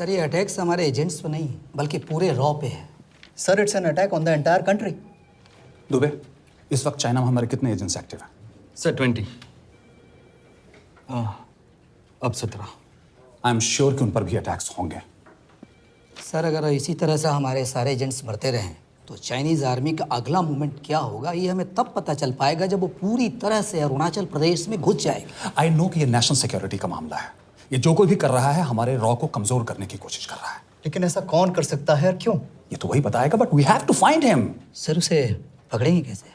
Sir ये attacks हमारे agents पे नहीं बल्कि पूरे रॉ पे है। Sir it's an attack on the entire country. Dubey, इस वक्त चाइना में हमारे कितने एजेंट्स एक्टिव हैं? सर 20। अब 17। आई एम श्योर कि उन पर भी अटैक्स होंगे। सर अगर इसी तरह से हमारे सारे एजेंट्स बढ़ते रहें तो चाइनीज़ आर्मी का अगला मूवमेंट क्या होगा ये हमें तब पता चल पाएगा जब वो पूरी तरह से अरुणाचल प्रदेश में घुस जाएगा। आई नो कि ये नेशनल सिक्योरिटी का मामला है। ये जो कोई भी कर रहा है हमारे रॉ को कमजोर करने की कोशिश कर रहा है। लेकिन ऐसा कौन कर सकता है और क्यों? ये तो वही बताएगा, but we have to find him. Sir उसे पकड़ेंगे कैसे?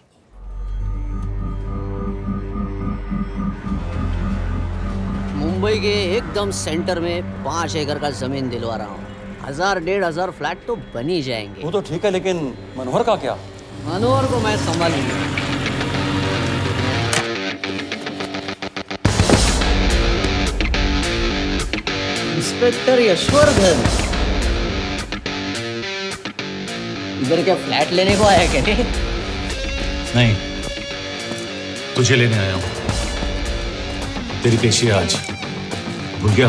मुंबई के एकदम सेंटर में 5 एकड़ का जमीन दिलवा रहा हूँ। 1000-1500 फ्लैट तो बन ही जाएंगे। वो तो ठीक है, लेकिन मनोहर का क्या? मनोहर को मैं संभालूंगा। इंस्पेक्टर यशवर्धन, इधर क्या फ्लैट लेने को आया क्या? नहीं, तुझे लेने आया हूँ। तेरी पेशी है आज, भूल गया?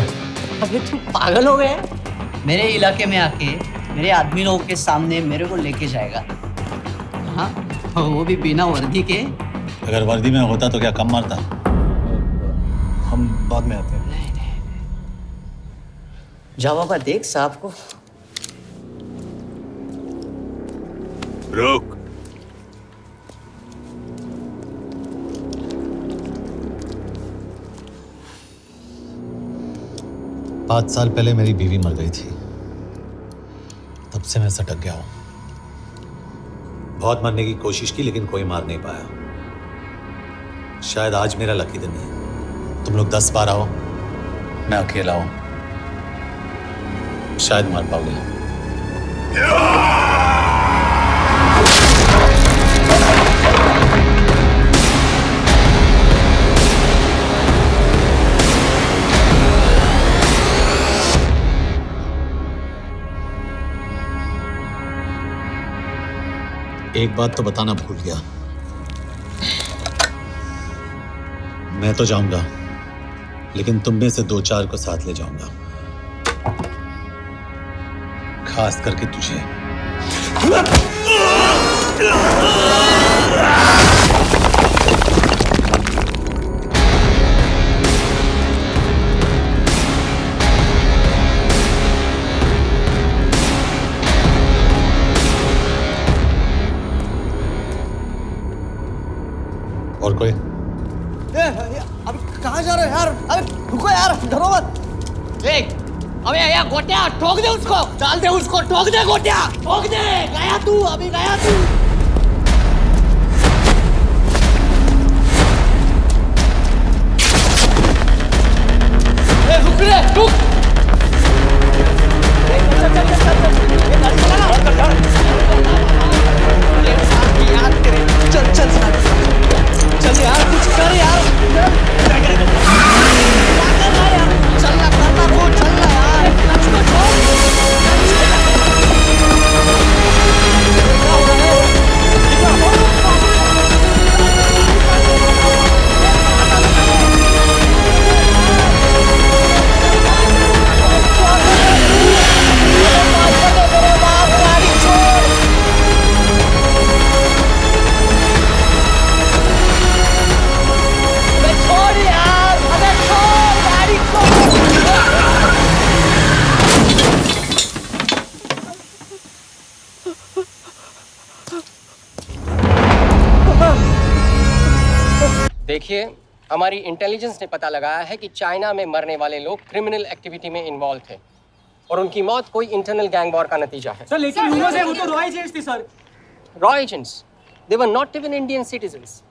अबे तू पागल हो गया? मेरे इलाके में आके मेरे आदमी लोगों के सामने मेरे को लेके जाएगा? हाँ, वो भी बिना वर्दी के। अगर वर्दी में होता तो क्या कम मारता? हम बाद में आते हैं। जा बाबा, देख साहब को। रुक। पाँच साल पहले मेरी बीवी मर गई थी, तब से मैं सटक गया हूं। बहुत मरने की कोशिश की लेकिन कोई मार नहीं पाया। शायद आज मेरा लकी दिन है। तुम लोग 10 बार आओ, मैं अकेला हूं, शायद मार पाओगे। एक बात तो बताना भूल गया, मैं तो जाऊंगा लेकिन तुम में से 2-4 को साथ ले जाऊंगा, खास करके तुझे। और कोई? अभी कहाँ जा रहे हो यार? अरे रुको यार, डरो मत। देख, अबे यार गोटिया, ठोक दे उसको, डाल दे उसको, ठोक दे गोटिया, ठोक दे। गया तू, अभी गया तू। रुक रे, रुक। चल चल चल चल, ये गाड़ी चला ना। यार तेरे, चल चल चल यार, कुछ कर यार। चल ना, करना वो, चल ना यार। उसको छोड़। देखिए, हमारी इंटेलिजेंस ने पता लगाया है कि चाइना में मरने वाले लोग क्रिमिनल एक्टिविटी में इन्वॉल्व थे और उनकी मौत कोई इंटरनल गैंग वॉर का नतीजा है। सर लेकिन ह्यूमर्स है, वो तो रॉ एजेंट्स थी sir. Raw agents, they were not even Indian citizens.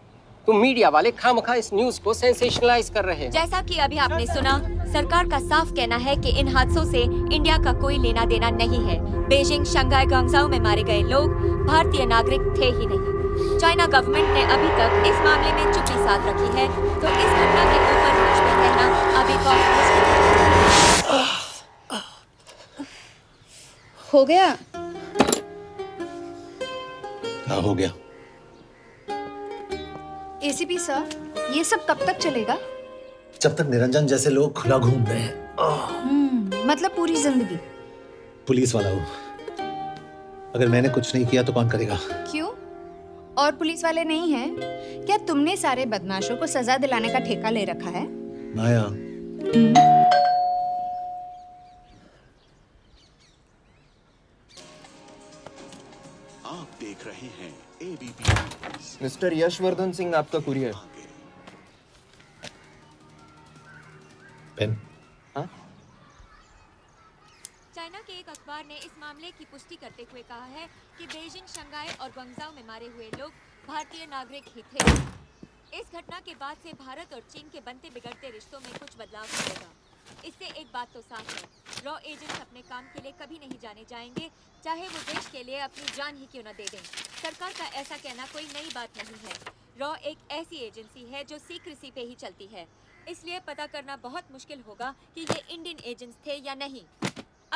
तो मीडिया वाले खामखा इस न्यूज को सेंसेशनलाइज कर रहे हैं। जैसा कि अभी आपने सुना, सरकार का साफ कहना है कि इन हादसों से इंडिया का कोई लेना देना नहीं है। बीजिंग, शंघाई, ग्वांगझाओ में मारे गए लोग भारतीय नागरिक थे ही नहीं। चाइना गवर्नमेंट ने अभी तक इस मामले में चुप्पी साध रखी है, तो इस घटना के ऊपर कुछ भी कहना अभी हो गया। क्या हो गया? एसीपी सर, ये सब कब तक चलेगा? जब तक निरंजन जैसे लोग खुला घूम रहे हैं। मतलब पूरी जिंदगी। पुलिस वाला हूँ। अगर मैंने कुछ नहीं किया तो कौन करेगा? क्यों? और पुलिस वाले नहीं हैं? क्या तुमने सारे बदमाशों को सजा दिलाने का ठेका ले रखा है? माया, आप देख रहे हैं एबीपी। मिस्टर यशवर्धन सिंह आपका कुरियर। पेन। चाइना के एक अखबार ने इस मामले की पुष्टि करते हुए कहा है कि बीजिंग, शंघाई और ग्वांगझाओ में मारे हुए लोग भारतीय नागरिक ही थे। इस घटना के बाद से भारत और चीन के बनते बिगड़ते रिश्तों में कुछ बदलाव आएगा। इससे एक बात तो साफ है, रॉ एजेंट्स अपने काम के लिए कभी नहीं जाने जाएंगे, चाहे वो देश के लिए अपनी जान ही क्यों न दे दें। सरकार का ऐसा कहना कोई नई बात नहीं है। रॉ एक ऐसी एजेंसी है जो सीक्रेसी पे ही चलती है, इसलिए पता करना बहुत मुश्किल होगा कि ये इंडियन एजेंट्स थे या नहीं।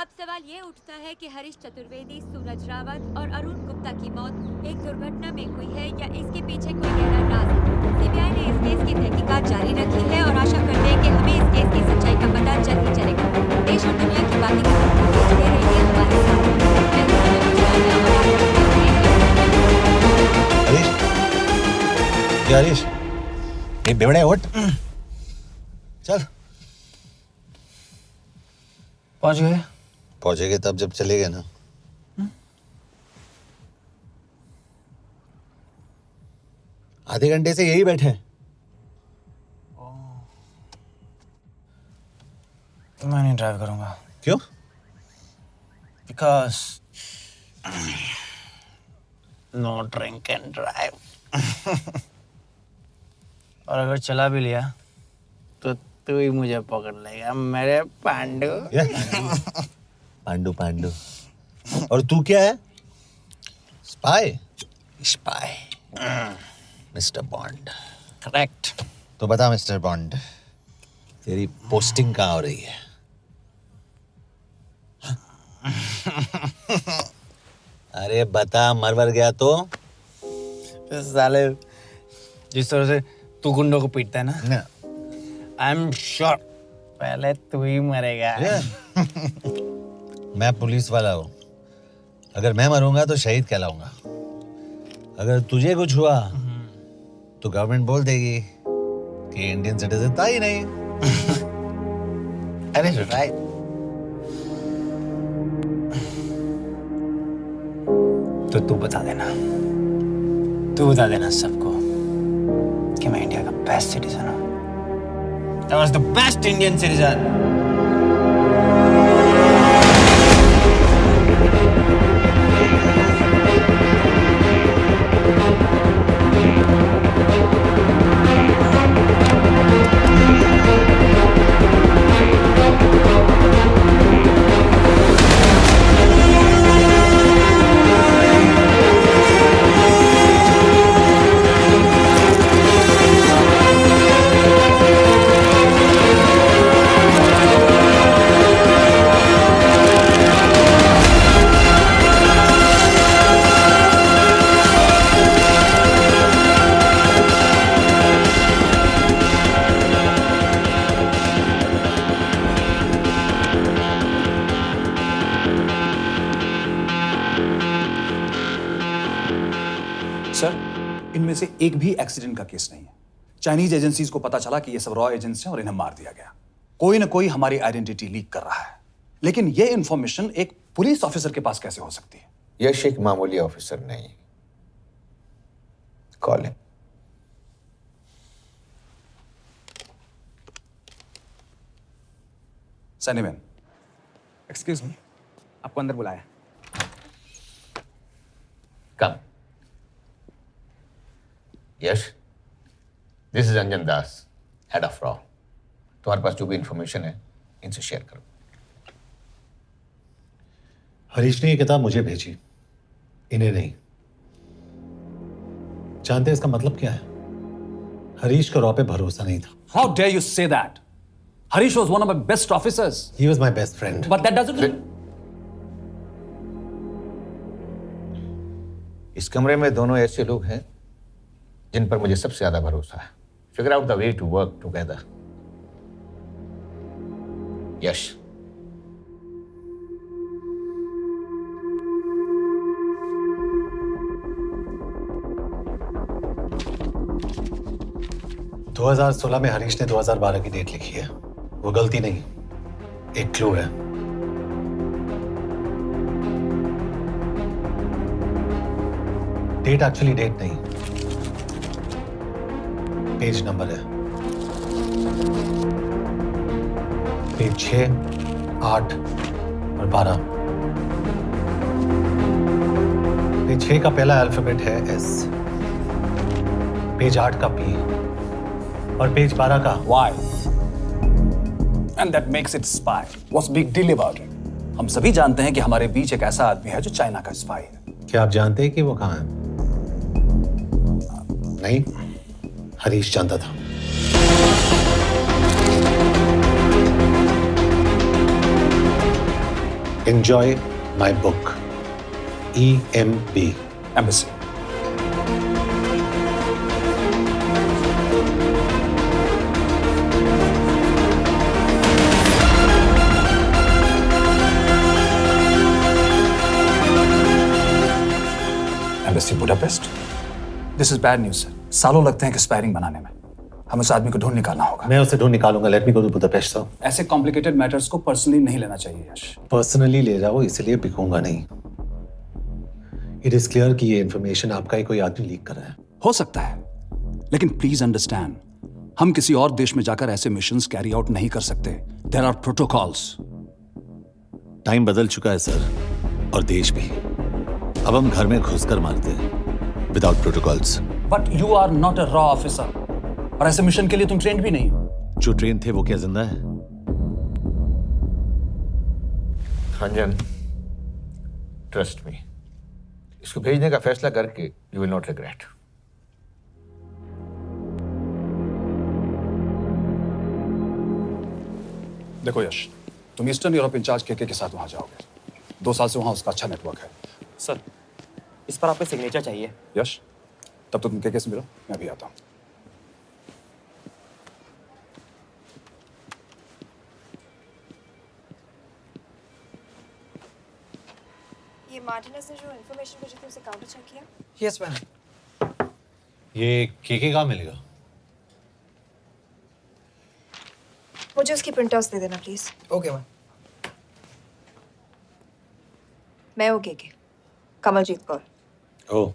अब सवाल ये उठता है कि हरीश चतुर्वेदी, सूरज रावत और अरुण गुप्ता की मौत एक दुर्घटना में हुई है या इसके पीछे कोई गहरा राज है। सीबीआई ने इस केस की तहकीकात जारी रखी है और आशा करते हैं कि हमें इस केस की सच्चाई का पता जल्द ही चलेगा। देश और दुनिया की बातें दे रही है हमारे साथ। हरीश, ये बेवड़े उठ, चल। पहुंच गए? पहुंचेंगे तब जब चलेगा ना। आधे घंटे से यही बैठे हैं। मैं नहीं ड्राइव करूंगा। क्यों? Because no drink and drive. और अगर चला भी लिया तो तू ही मुझे पकड़ लेगा मेरे पांडु। पांडु पांडु। और तू क्या है? Spy? Spy. Mister bond. Correct. तो बता मिस्टर बॉन्ड, तेरी पोस्टिंग कहाँ हो रही है? अरे बता, मरवर गया तो? साले जिस तरह से तू गुंडों को पीटता है ना, आई एम श्योर पहले तू ही मरेगा। मैं पुलिस वाला हूँ, अगर मैं मरूंगा तो शहीद कहलाऊंगा। अगर तुझे कुछ हुआ तो गवर्नमेंट बोल देगी कि इंडियन सिटीजन था ही नहीं। अरे राइट। तो तू बता देना सबको कि मैं इंडिया का बेस्ट सिटीजन हूँ। I was the best Indian citizen. Sir, इनमें से एक भी एक्सीडेंट का केस नहीं है। चाइनीज एजेंसीज को पता चला कि ये सब रॉ एजेंट्स हैं और इन्हें मार दिया गया। कोई ना कोई हमारी आइडेंटिटी लीक कर रहा है, लेकिन ये इंफॉर्मेशन एक पुलिस ऑफिसर के पास कैसे हो सकती है? यश एक मामूली ऑफिसर नहीं। Call him. सनीमैन, एक्सक्यूज मी, आपको अंदर बुलाया। Come. Yash, this is Anjan Das, head of रॉ। तुम्हारे पास जो भी इंफॉर्मेशन है इनसे शेयर करो। हरीश ने ये किताब मुझे भेजी, इन्हें नहीं। जानते हैं इसका मतलब क्या है? हरीश का रॉ पे भरोसा नहीं था। How dare you say that? Harish was one of my best officers. He was my best friend. But that doesn't. इस कमरे में दोनों ऐसे लोग हैं जिन पर मुझे सबसे ज्यादा भरोसा है। Figure out the way to work together. Yash, 2016 में हरीश ने 2012 की डेट लिखी है। वो गलती नहीं, एक क्लू है। डेट एक्चुअली डेट नहीं, पेज नंबर है। पेज 6, 8 और 12। पेज 6 का पहला अल्फाबेट है S, पेज 8 का P और पेज 12 का Why? And that makes it spy. What's big deal about it? हम सभी जानते हैं कि हमारे बीच एक ऐसा आदमी है जो चाइना का स्पाई है। क्या आप जानते हैं कि वो कहाँ है? नहीं, हरीश जानता था। Enjoy my book. EMB. Embassy. Embassy Budapest. This is bad news, sir. सालों लगते हैं एक्सपायरिंग बनाने में। हमें उस आदमी को ढूंढ निकालना होगा। मैं उसे ढूंढ निकालूंगा। Let me go to Budapest sir. ऐसे कॉम्प्लिकेटेड मैटर्स को पर्सनली नहीं लेना चाहिए यश। पर्सनली ले जाओ, इसलिए बिकूंगा नहीं। इट इज क्लियर कि ये इन्फॉर्मेशन आपका ही कोई आदमी लीक कर रहा है। हो सकता है, लेकिन प्लीज अंडरस्टैंड, हम किसी और देश में जाकर ऐसे मिशंस कैरी आउट नहीं कर सकते। There are protocols. टाइम बदल चुका है सर, और देश भी। अब हम घर में घुसकर मारते हैं without protocols. But you are not a रॉ ऑफिसर, और ऐसे मिशन के लिए तुम ट्रेंड भी नहीं हो। जो ट्रेन थे वो क्या जिंदा है? अंजन, ट्रस्ट मी, इसको भेजने का फैसला करके यू विल नॉट रिग्रेट। देखो यश, तुम ईस्टर्न यूरोप इंचार्ज के साथ वहां जाओगे। 2 साल से वहां उसका अच्छा नेटवर्क है। सर, इस पर आपके सिग्नेचर चाहिए। यश, तब तो तुम के से मिलो, मैं भी आता हूं। ये मार्टिनेस ने जो इन्फॉर्मेशन भेजी थी उसे काउंटर चेक किया? Yes ma'am. ये के कहाँ मिलेगा? मुझे उसकी प्रिंटआउट्स दे देना प्लीज। Okay ma'am. मैं हूँ के कमलजीत कौर। ओ,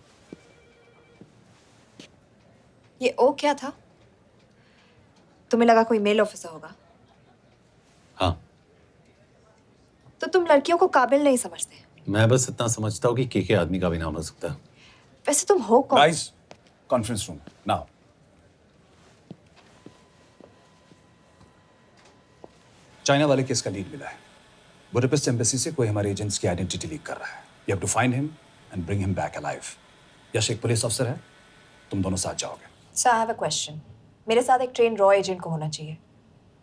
ये ओ क्या था? तुम्हें लगा कोई मेल ऑफिसर होगा? हाँ। तो तुम लड़कियों को काबिल नहीं समझते? मैं बस इतना समझता हूँ कि के आदमी का भी नाम हो सकता है। वैसे तुम हो कौन? Guys, conference room now. China वाले केस का लीड मिला है। बुडापेस्ट एम्बेसी से कोई हमारे एजेंट्स की आइडेंटिटी लीक कर रहा है। You have to find him and bring him back alive. Yash एक पुलिस अफसर है, तुम दोनों साथ जाओगे। Sir, I have a question. मेरे साथ एक ट्रेन रॉ एजेंट को होना चाहिए।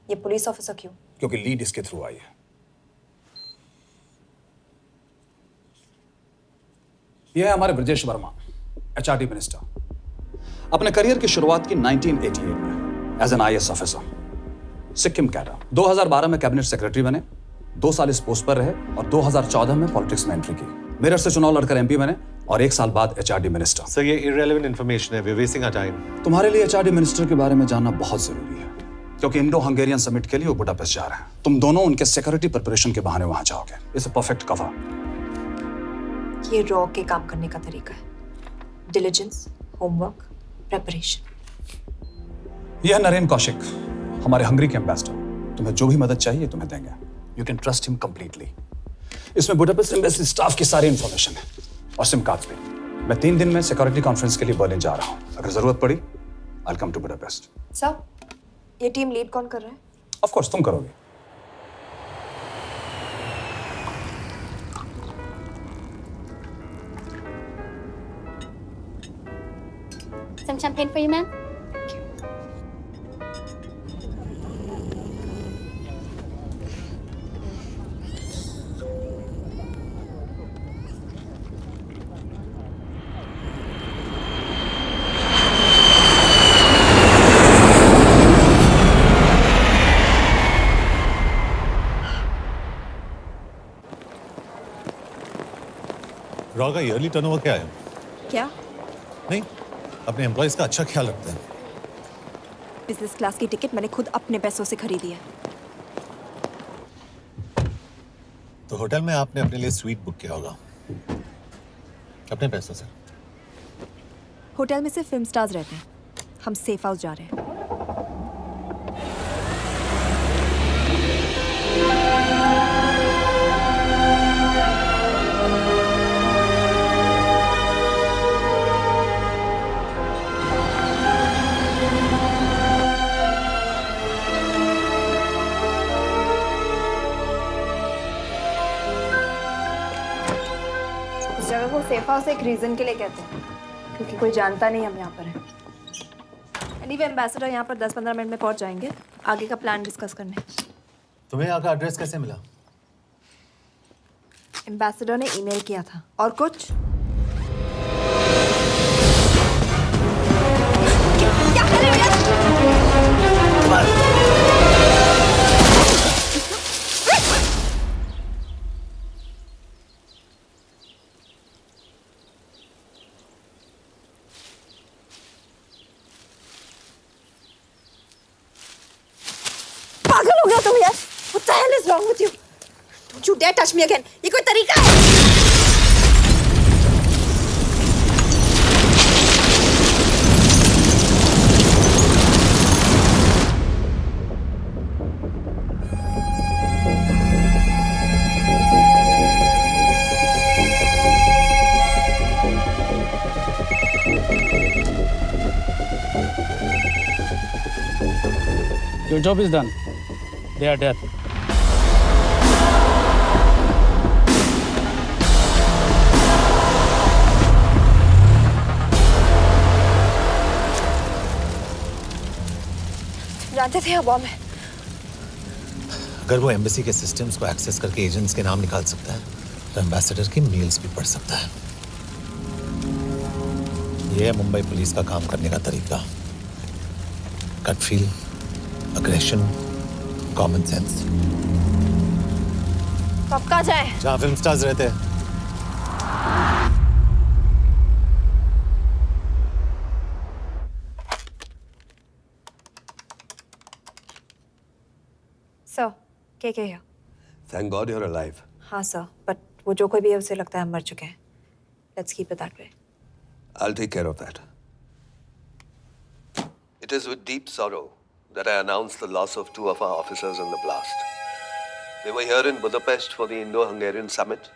ये पुलिस ऑफिसर क्यों? क्योंकि लीड इसके थ्रू आई है। यह है हमारे ब्रजेश वर्मा, एचआरडी मिनिस्टर। अपने करियर की शुरुआत की 1988 में as an IAS officer, Sikkim cadre. 2012 में कैबिनेट सेक्रेटरी बने, 2 साल इस पोस्ट पर रहे और 2014 में पॉलिटिक्स में एंट्री की। मेरठ से चुनाव लड़कर एमपी बने और 1 साल बाद एचआरडी मिनिस्टर। सर, ये इररिलेवेंट इंफॉर्मेशन है। We are wasting our time. तुम्हारे लिए एचआरडी मिनिस्टर के बारे में जानना बहुत जरूरी है, क्योंकि इंडो हंगेरियन समिट के लिए वो बुडापेस्ट जा रहे हैं। तुम दोनों उनके सिक्योरिटी प्रिपरेशन के बहाने वहां जाओगे। It's a perfect cover. ये रॉ के काम करने का तरीका है। Diligence, homework, preparation. यह नरेन कौशिक, हमारे हंगरी के एम्बेसडर। तुम्हें जो भी मदद चाहिए तुम्हें देंगे। You can trust him completely. इसमें बुडापेस्ट एम्बेसी स्टाफ की सारी इंफॉर्मेशन है और सिम कार्ड्स भी। मैं 3 दिन में सिक्योरिटी कॉन्फ्रेंस के लिए बर्लिन जा रहा हूँ। अगर जरूरत पड़ी, I will come to Budapest. Sir, ये टीम लीड कौन कर रहा है? ऑफ कोर्स तुम करोगे। Some champagne for you, ma'am. Raw का ईयरली टर्नओवर क्या है? क्या? नहीं, अपने एम्प्लॉइज का अच्छा ख्याल रखते हैं। बिजनेस क्लास की टिकट मैंने खुद अपने पैसों से खरीदी है। तो होटल में आपने अपने लिए स्वीट बुक किया होगा अपने पैसों से। होटल में सिर्फ फिल्म स्टार्स रहते हैं, हम सेफ हाउस जा रहे हैं। इस जगह को सेफ हाउस एक रीजन के लिए कहते हैं, क्योंकि कोई जानता नहीं हम यहाँ पर हैं। एनीवे एम्बेसडर यहाँ पर 10-15 मिनट में पहुँच जाएंगे आगे का प्लान डिस्कस करने। तुम्हें यहाँ का एड्रेस कैसे मिला? एम्बेसडर ने ईमेल किया था। और कुछ? क्या कर रहे हो? पागल हो गया तुम यार? What the hell is wrong with you? Don't you dare touch me again. ये कोई तरीका है? Your job is done. They are dead. जानते थे यहाँ बॉम्ब है। अगर वो एम्बेसी के सिस्टम्स को एक्सेस करके एजेंट्स के नाम निकाल सकता है तो एम्बेसडर की मेल्स भी पढ़ सकता है। ये है मुंबई पुलिस का काम करने का तरीका। Gut feel, aggression, common sense. तो अब कहाँ जाए? जहाँ फिल्म स्टार्स रहते हैं। सर, के here? Thank God you're alive. हाँ सर, बट वो जो कोई भी है उसे लगता है हम मर चुके हैं। Let's keep it that way. I'll take care of that. It is with deep sorrow that I announce the loss of 2 of our officers in the blast. They were here in Budapest for the Indo-Hungarian summit,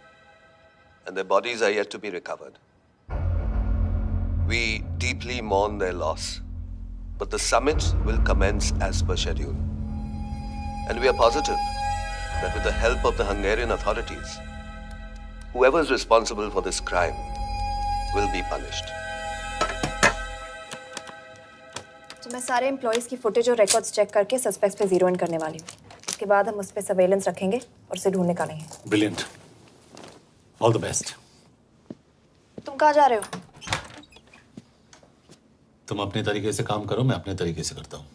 and their bodies are yet to be recovered. We deeply mourn their loss, but the summit will commence as per schedule. And we are positive that with the help of the Hungarian authorities, whoever is responsible for this crime will be punished. तो मैं सारे employees की footage और records check करके suspects पे zero in करने वाली हूँ। उसके बाद हम उस पे सर्वेलेंस रखेंगे और उसे ढूंढ निकालेंगे। Brilliant, all the best. तुम कहाँ जा रहे हो? तुम अपने तरीके से काम करो, मैं अपने तरीके से करता हूँ।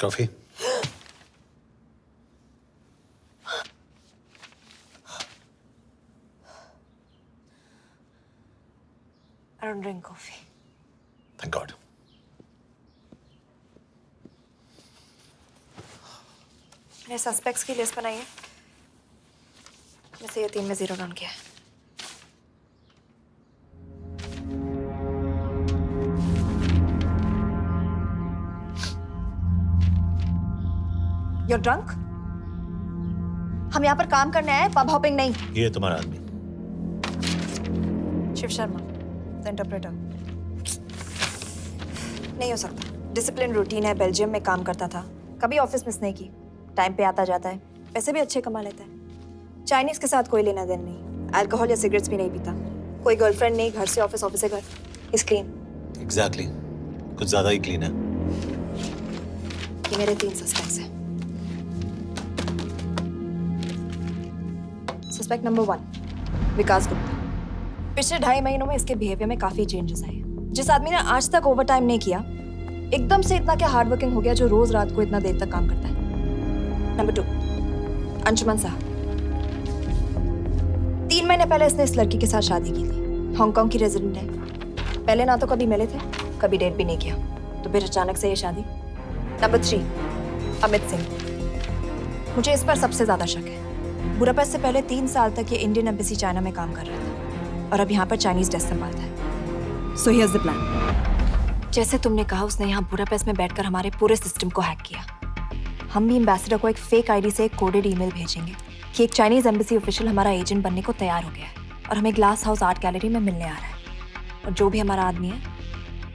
Coffee? I don't drink coffee. Thank God. मैंने सस्पेक्ट्स की लिस्ट बनाई है। जैसे ये 3 में जीरो डाउन किया है। You're drunk? हम यहाँ पर काम करने आए, पब हॉपिंग नहीं। ये तुम्हारा आदमी। Shiv Sharma, the interpreter. नहीं हो सकता। डिसिप्लिन रूटीन है, बेल्जियम में काम करता था, कभी ऑफिस मिस नहीं की, टाइम पे आता जाता है, पैसे भी अच्छे कमा लेता है। चाइनीज के साथ कोई लेना देना नहीं, अल्कोहल या सिगरेट्स भी नहीं पीता, कोई गर्लफ्रेंड नहीं, घर से ऑफिस, ऑफिस से घर, इज क्लीन। एग्जैक्टली, कुछ ज्यादा ही क्लीन है। ये मेरे 3 सस्पेक्ट्स हैं। सस्पेक्ट नंबर 1, विकास गुप्ता। पिछले 2.5 महीनों में इसके बिहेवियर में काफी चेंजेस आए हैं। जिस आदमी ने आज तक ओवर टाइम नहीं किया, एकदम से इतना क्या हार्ड वर्किंग हो गया जो रोज रात को इतना देर तक काम करता है। नंबर 2, अंशुमन साहब। 3 महीने पहले इसने इस लड़की के साथ शादी की थी, हांगकांग की रेजिडेंट है। पहले ना तो कभी मिले थे, कभी डेट भी नहीं किया, तो फिर अचानक से ये शादी। नंबर 3, अमित सिंह। मुझे इस पर सबसे ज्यादा शक है। बुडापेस्ट से पहले 3 साल तक ये इंडियन एम्बेसी चाइना में काम कर रहा था और अब यहाँ पर चाइनीज डेस्क संभालता है। So here's the plan. जैसे तुमने कहा, उसने यहाँ बुडापेस्ट में बैठकर हमारे पूरे सिस्टम को हैक किया। हम भी एम्बेसडर को एक फेक आईडी से एक कोडेड ईमेल भेजेंगे कि एक चाइनीज एम्बेसी ऑफिशियल हमारा एजेंट बनने को तैयार हो गया है और हमें ग्लास हाउस आर्ट गैलरी में मिलने आ रहा है। और जो भी हमारा आदमी है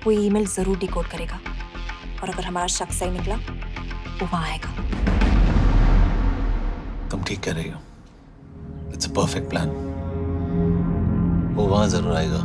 वो ईमेल जरूर डिकोड करेगा और अगर हमारा शक सही निकला वो वहां आएगा। तुम ठीक कह रही हो, इट्स अ परफेक्ट प्लान। वो वहां जरूर आएगा।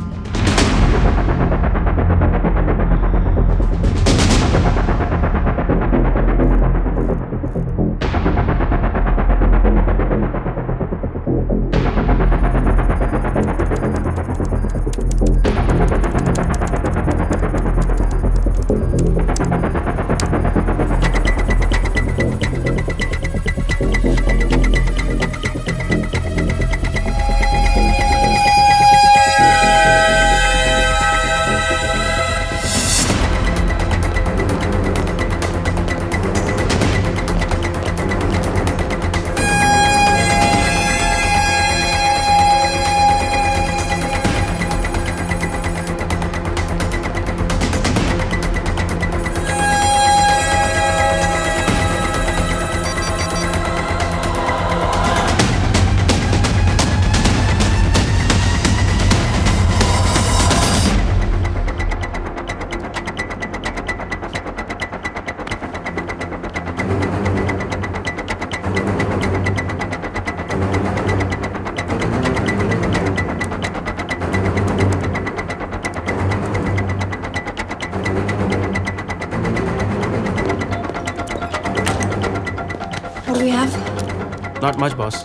Not much, boss.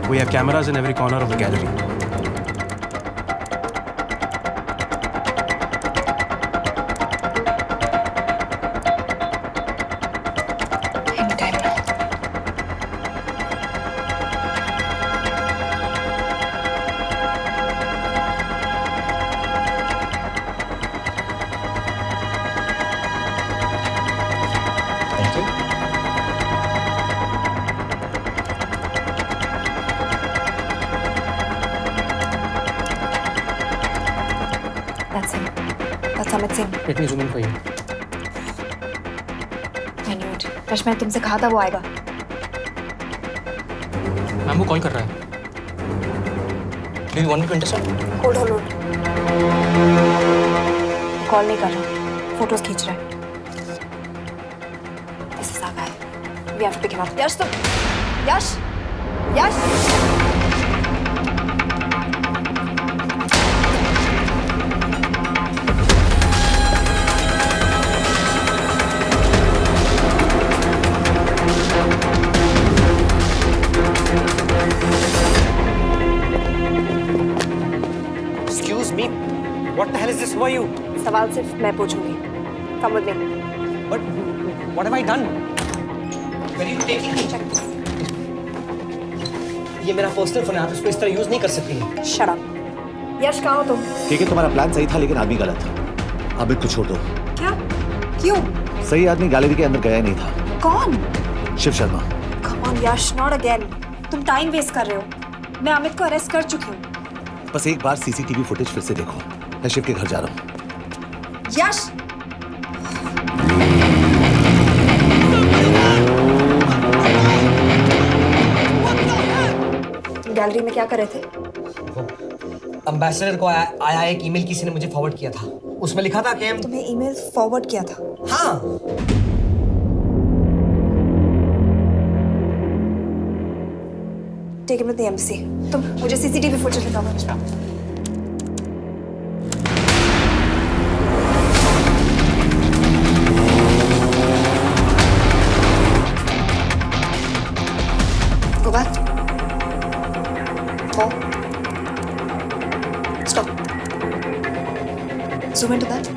We have cameras in every corner of the gallery. Anytime now. Thank you. That's him. That's Amit Singh. Let me zoom in for you. I knew it. Rush, मैंने तुमसे कहा था वो आएगा। Ma'am वो call कर रहा है। Do you want me to intercept? Hold hold hold. Call नहीं कर रहा, फोटोज खींच रहा है। This is our guy. We have to pick him up. यश तुम, यश, यश। Excuse me. What the hell is this? Who are you? सवाल सिर्फ मैं पूछूंगी। Come with me. But what have I done? Where are you taking me? Check this. ये मेरा personal phone है, आप इसको इस तरह यूज नहीं कर सकती। Shut up. यश कहाँ हो तुम? ठीक है, तुम्हारा प्लान सही था लेकिन आदमी गलत था। अमित को छोड़ दो। क्या? क्यों? सही आदमी गैलरी के अंदर गया नहीं था। कौन? Shiv Sharma. Come on Yash, not again. तुम टाइम वेस्ट कर रहे हो। मैं अमित को अरेस्ट कर चुकी हूँ। बस एक बार सीसीटीवी फुटेज फिर से देखो। मैं शिव के घर जा रहा हूँ। यश! गैलरी में क्या कर रहे थे? अम्बेसडर को आया एक ईमेल किसी ने मुझे फॉरवर्ड किया था। उसमें लिखा था कि हम तुम्हें ईमेल फॉरवर्ड किया था? हाँ। Take him to the embassy. तुम मुझे सीसीटीवी फुटेज दिखाओ। Go back. More. Stop. Zoom into that.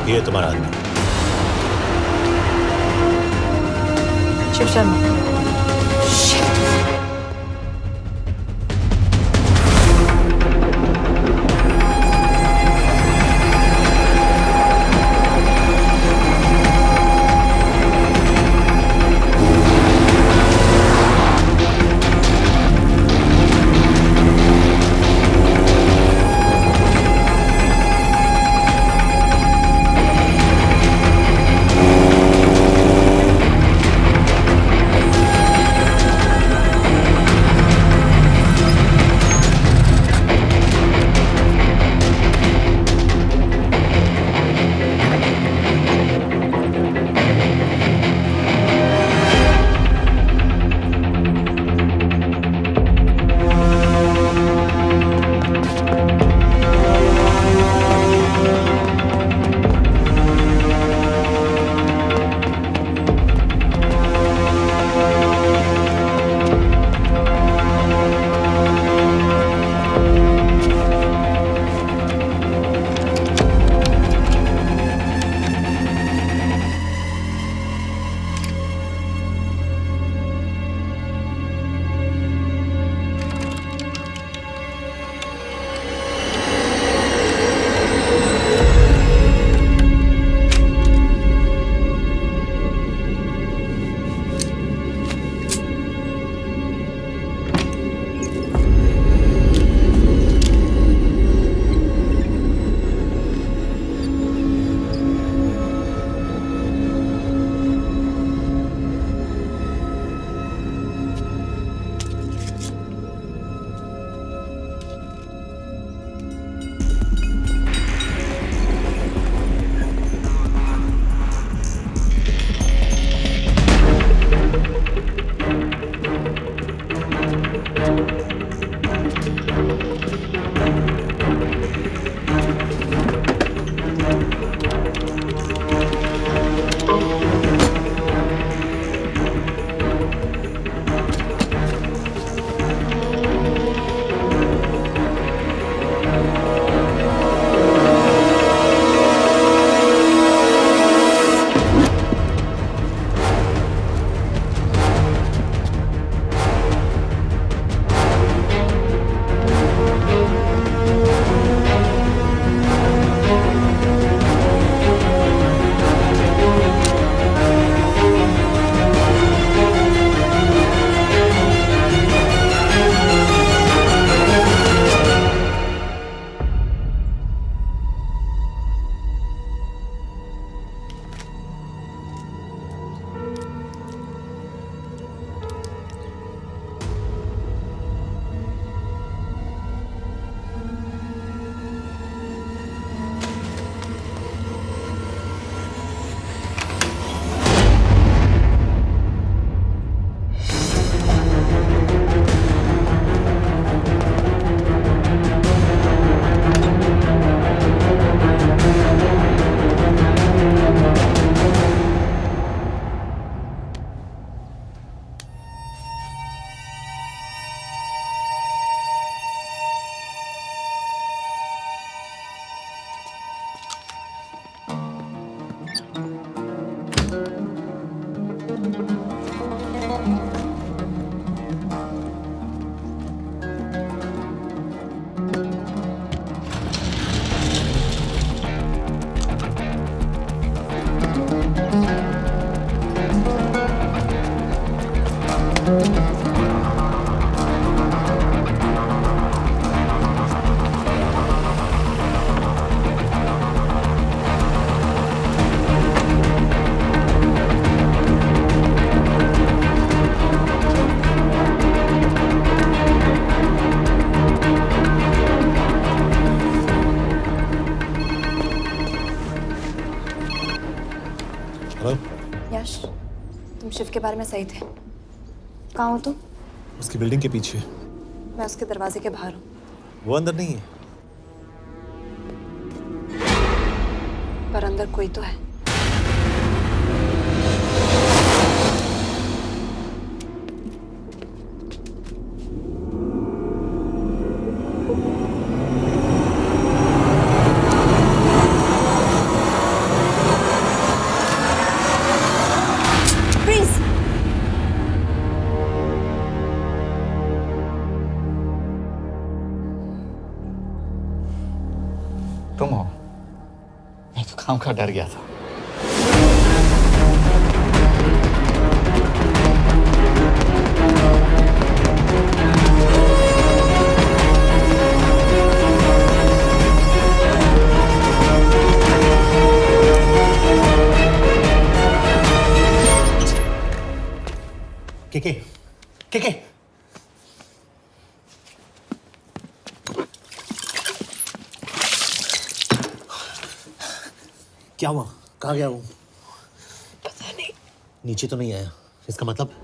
ये तुम्हारा आदमी शिव शर्मा। उसके बारे में सही थे। कहाँ हो तुम? उसकी बिल्डिंग के पीछे। मैं उसके दरवाजे के बाहर हूँ। वो अंदर नहीं है। पर अंदर कोई तो है। तुम हो? मैं तो काम का डर गया था। के क्या हुआ? कहाँ गया वो? पता नहीं। नीचे तो नहीं आया, इसका मतलब?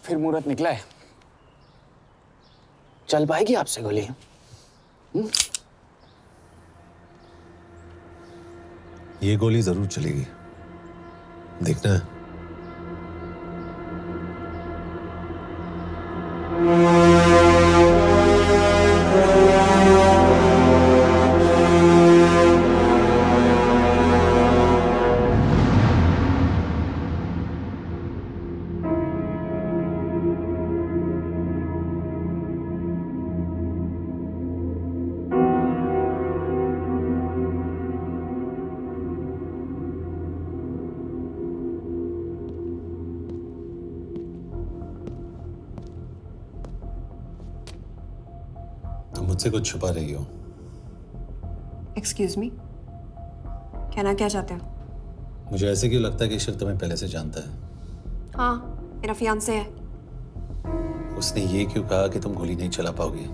फिर मुहूर्त निकला है। चल पाएगी आपसे गोली? ये गोली जरूर चलेगी। देखना है। तुम मुझसे कुछ छुपा रही हो। एक्सक्यूज मी, कहना क्या चाहते हो? मुझे ऐसे क्यों लगता है कि शिव तुम्हें पहले से जानता है? हाँ, मेरा फियांसे है। उसने ये क्यों कहा कि तुम गोली नहीं चला पाओगी?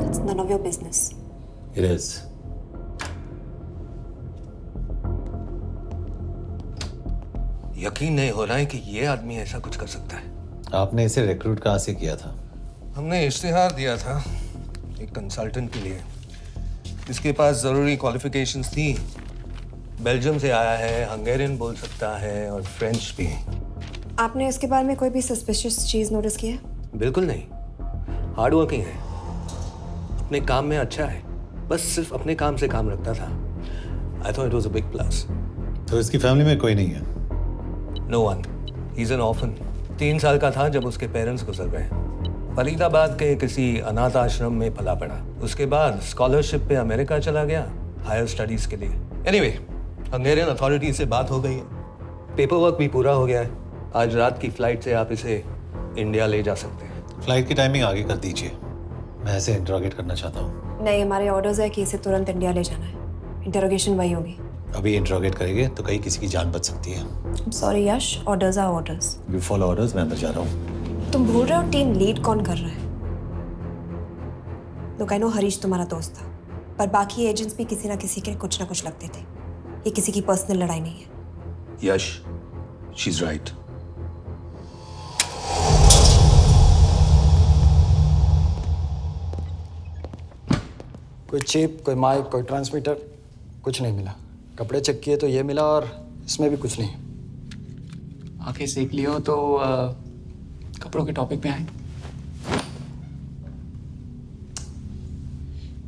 It's none of your business. It is. यकीन नहीं हो रहा है कि ये आदमी ऐसा कुछ कर सकता है। आपने इसे रिक्रूट कहाँ से किया था? हमने इश्तिहार दिया था एक कंसल्टेंट के लिए, जिसके पास ज़रूरी क्वालिफिकेशंस थी। बेल्जियम से आया है, हंगेरियन बोल सकता है और फ्रेंच भी। आपने इसके बारे में कोई भी सस्पिशियस चीज नोटिस की है? बिल्कुल नहीं, हार्ड वर्किंग है, अपने काम में अच्छा है, बस सिर्फ अपने काम से काम रखता था। I thought it was a big plus. तो इसकी फैमिली में कोई नहीं है? No one, he is an orphan. 3 साल का था जब उसके पेरेंट्स गुजर गए। फरीदाबाद के किसी अनाथ आश्रम में पला पड़ा। उसके बाद स्कॉलरशिप पे अमेरिका चला गया हायर स्टडीज के लिए। एनीवे, हंगेरियन अथॉरिटी से बात हो गई है, पेपर वर्क भी पूरा हो गया है। आज रात की फ्लाइट से आप इसे इंडिया ले जा सकते हैं। फ्लाइट की टाइमिंग आगे कर दीजिए, मैं इसे इंटरोगेट करना चाहता हूँ। नहीं, हमारे ऑर्डर्स है कि इसे तुरंत इंडिया ले जाना है। इंटरोगेशन वही होगी। अभी इंटरोगेट करेंगे तो कहीं किसी की जान बच सकती है। Sorry Yash, orders are orders. You follow orders, मैं अंदर जा रहा हूँ। तुम भूल रहे हो टीम लीड कौन कर रहा है? लोग आई नो हरीश तुम्हारा दोस्त था, पर बाकी एजेंट्स भी किसी ना किसी के कुछ ना कुछ लगते थे। ये किसी की पर्सनल लड़ाई नहीं है। यश, शी इज राइट। कोई चिप, कोई माइक, कोई ट्रांसमीटर, कुछ नहीं मिला। कपड़े चेक किए तो ये मिला और इसमें भी कुछ नहीं। आंखें सेक लियो तो कपड़ों के टॉपिक पे आए।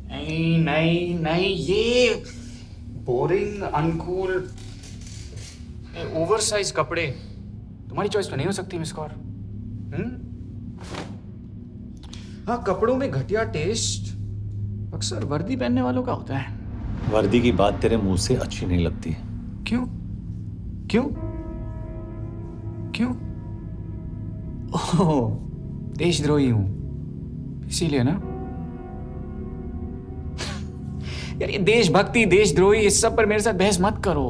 नहीं नहीं नहीं, ये बोरिंग, अनकूल, ओवरसाइज कपड़े तुम्हारी चॉइस तो नहीं हो सकती मिस कौर। हाँ, कपड़ों में घटिया टेस्ट अक्सर वर्दी पहनने वालों का होता है। वर्दी की बात तेरे मुंह से अच्छी नहीं लगती। क्यों क्यों क्यों? ओह, देशद्रोही हूं इसीलिए ना। यार ये देशभक्ति, देशद्रोही, इस सब पर मेरे साथ बहस मत करो,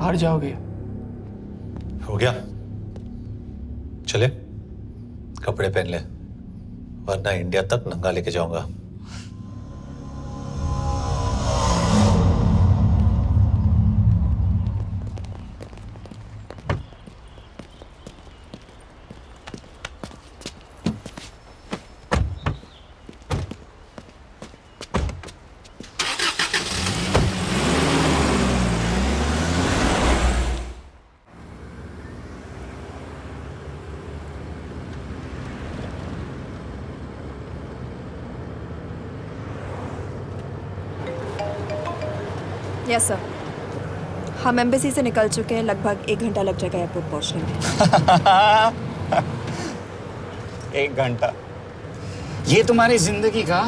हार जाओगे। हो गया, चले कपड़े पहन ले, वरना इंडिया तक नंगा लेके जाऊंगा। यस सर, हम एम्बेसी से निकल चुके हैं। लगभग 1 घंटा लग जाएगा एयरपोर्ट पहुंचने में। 1 घंटा? ये तुम्हारी जिंदगी का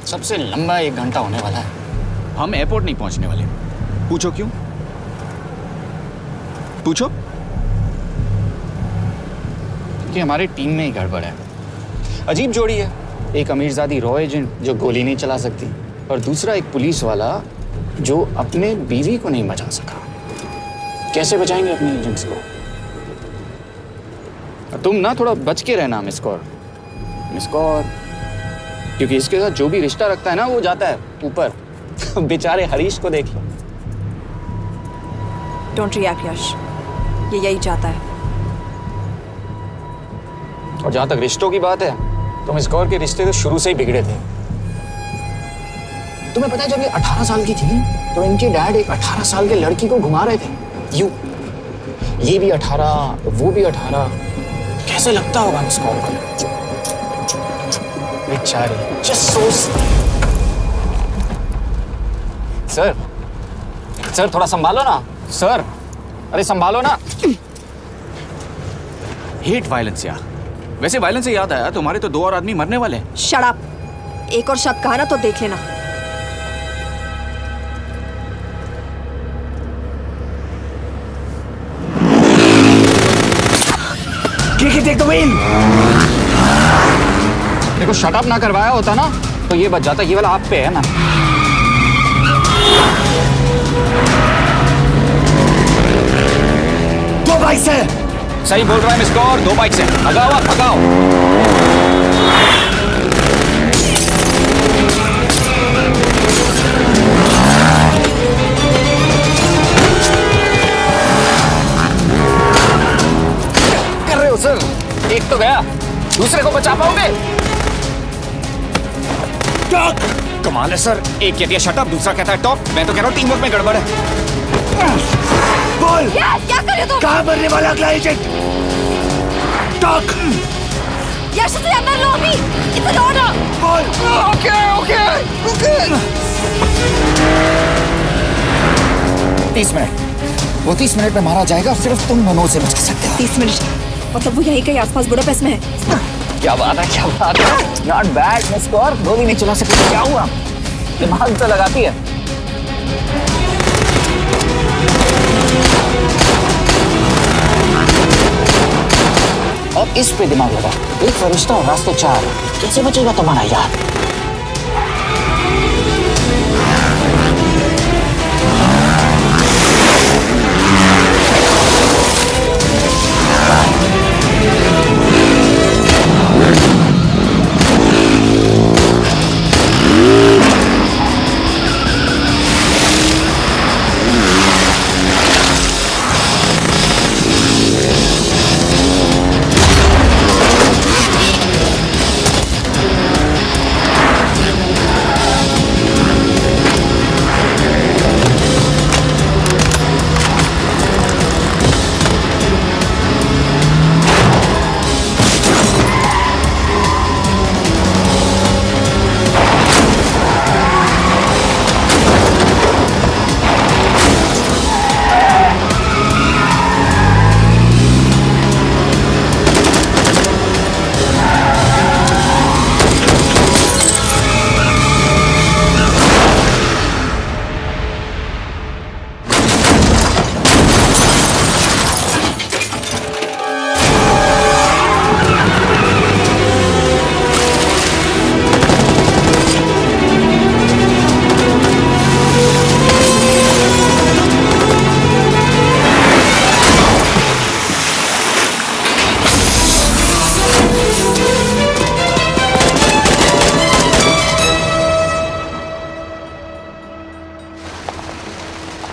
सबसे लंबा 1 घंटा होने वाला है। हम एयरपोर्ट नहीं पहुंचने वाले। पूछो क्यों? पूछो। क्योंकि हमारी टीम में ही गड़बड़ है। अजीब जोड़ी है, एक अमीरजादी रॉ एजेंट जो गोली नहीं चला सकती, और दूसरा एक पुलिस वाला जो अपने बीवी को नहीं बचा सका। कैसे बचाएंगे अपने एजेंट्स को? तुम ना थोड़ा बच के रहना मिस कौर, मिस कौर, क्योंकि इसके साथ जो भी रिश्ता रखता है ना वो जाता है ऊपर। बेचारे हरीश को देख लो। डोंट रिएक्ट यश, ये यही चाहता है। और जहां तक रिश्तों की बात है तो मिस कौर के रिश्ते तो शुरू से ही बिगड़े थे। तुम्हें पता है जब ये 18 साल की थी तो इनके डैड एक 18 साल के लड़की को घुमा रहे थे यूं। ये भी 18, वो भी 18। कैसे लगता होगा मिस कॉल को? बेचारी, जस्ट सो। सर थोड़ा संभालो ना सर। अरे संभालो ना। हेट वायलेंस यार। वैसे वायलेंस से याद आया, तुम्हारे तो 2 और आदमी मरने वाले हैं। Shut up. एक और शब्द कहा ना तो देख लेना। Take the wheel. देखो शट अप ना करवाया होता ना तो ये बच जाता। ये वाला आप पे है ना। दो बाइक से। सही बोल रहा है मिस कौर, 2 बाइक से। भगाओ आप, भगाओ। कर रहे हो सर? एक तो गया, दूसरे को बचा पाओगे? टॉक। कमाल है सर। एक कहती है शट अप, दूसरा कहता है टॉक। मैं तो कह रहा हूँ टीम वर्क में गड़बड़ है। बोल। क्या कर रहे हो तुम? कहाँ मरने वाला अगला एजेंट? टॉक। यश से अंदर लो अभी। It's an order. बोल। ओके। 30 मिनट। वो 30 मिनट में मारा जाएगा, सिर्फ तुम दोनों से बचा सकते हो। 30 मिनट मतलब वो यहीं कहीं आसपास बुडापेस्ट में है। क्या बात है। Not bad miss Kaur. गोली नहीं चला सकती। क्या हुआ? दिमाग तो लगाती है। और इस पे दिमाग लगा। एक फरिश्ता और रास्ते 4। कैसे बचेगा तुम्हारा यार?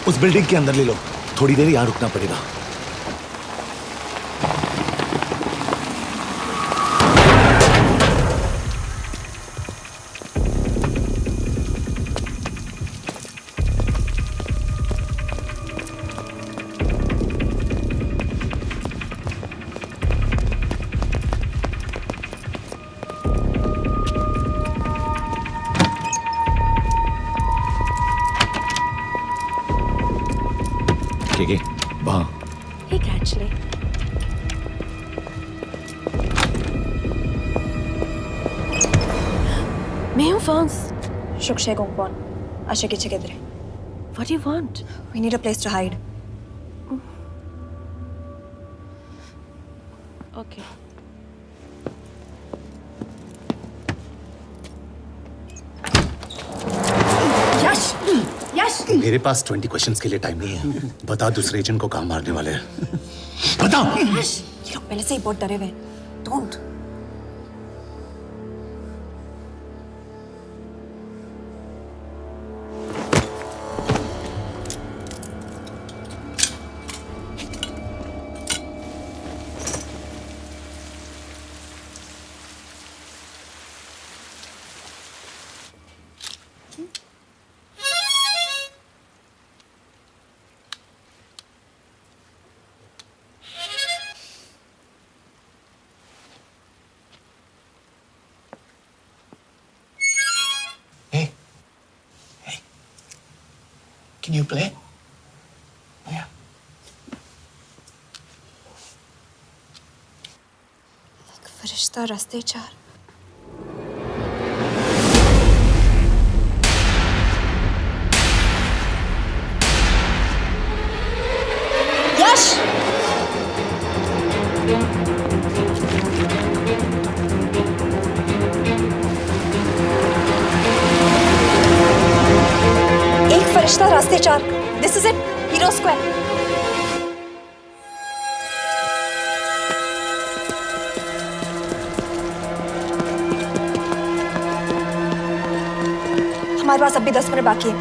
उस बिल्डिंग के अंदर ले लो। थोड़ी देर यहाँ रुकना पड़ेगा। वहाँ। Hey, actually. मैं हूँ Fons. Shukshay Gongpon. Asha kiche kidre. What do you want? We need a place to hide. Okay. यश! यश! मेरे पास 20 क्वेश्चंस के लिए टाइम नहीं है। बता दूसरे एजेंट को कहाँ मारने वाले हैं। बता। यश! ये लोग पहले से ही बहुत डरे हुए हैं। Don't. Can you play? Yeah. फरिश्ता रास्ते चार। यश! एक फरिश्ता रास्ते चार। This is it, hero square. हमारे पास अभी 10 मिनट बाकी है।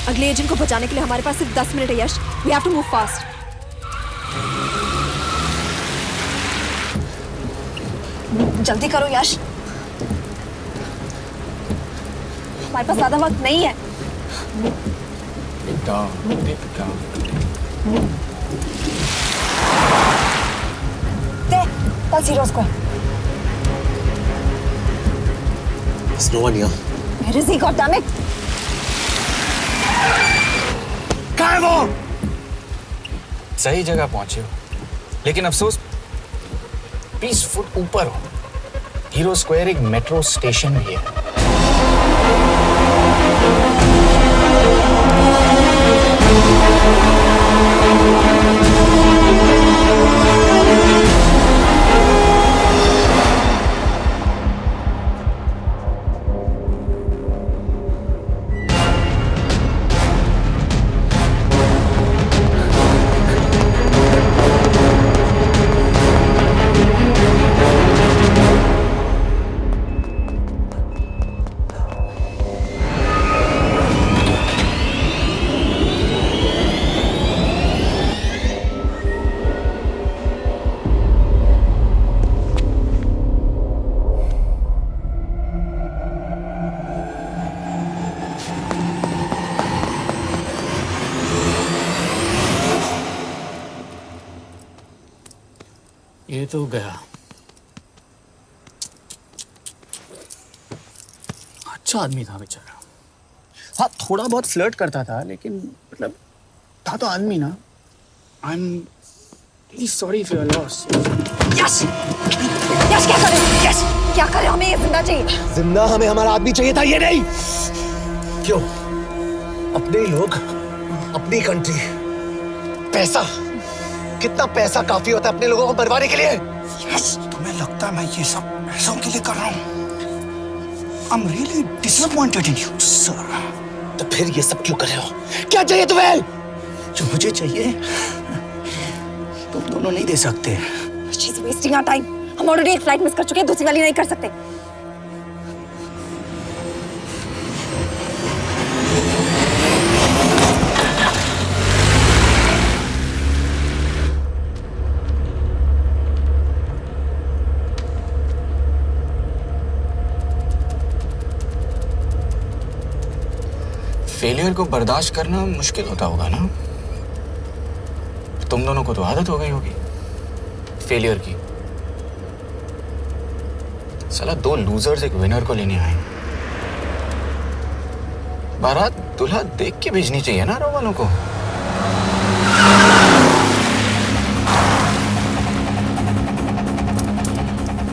अगले एजेंट को बचाने के लिए हमारे पास सिर्फ 10 मिनट है Yash. We have to move fast. जल्दी करो यश, हमारे पास ज्यादा वक्त नहीं है। That's Zero Square. There's no one here. Where is he? God damn it! कहाँ है वो? सही जगह पहुंचे हो, लेकिन अफसोस 20 फुट ऊपर हो। हीरो स्क्वायर एक मेट्रो स्टेशन भी है। ये तो गया। अच्छा आदमी था बेचारा। हाँ, थोड़ा बहुत फ्लर्ट करता था, लेकिन मतलब था तो आदमी ना। I am really sorry for your loss. Yash! Yash क्या करे? यश क्या करे? हमें ये जिंदा चाहिए। जिंदा हमें हमारा आदमी चाहिए था, ये नहीं। क्यों? अपने ही लोग, अपनी कंट्री, पैसा, कितना पैसा काफी होता है अपने लोगों को मरवाने के लिए? यस, तुम्हें लगता है मैं ये सब पैसों के लिए कर रहा हूँ? I'm really disappointed in you, sir. तो फिर ये सब क्यों कर रहे हो? क्या चाहिए तुम्हें? जो मुझे चाहिए तुम दोनों नहीं दे सकते। She's wasting our time. हम ऑलरेडी एक फ्लाइट मिस कर चुके हैं, दूसरी वाली नहीं कर सकते। फेलियर को बर्दाश्त करना मुश्किल होता होगा ना? तुम दोनों को तो आदत हो गई होगी फेलियर की। साला 2 लूजर्स एक विनर को लेने आए। बारात दूल्हा देख के भेजनी चाहिए ना रो वालों को।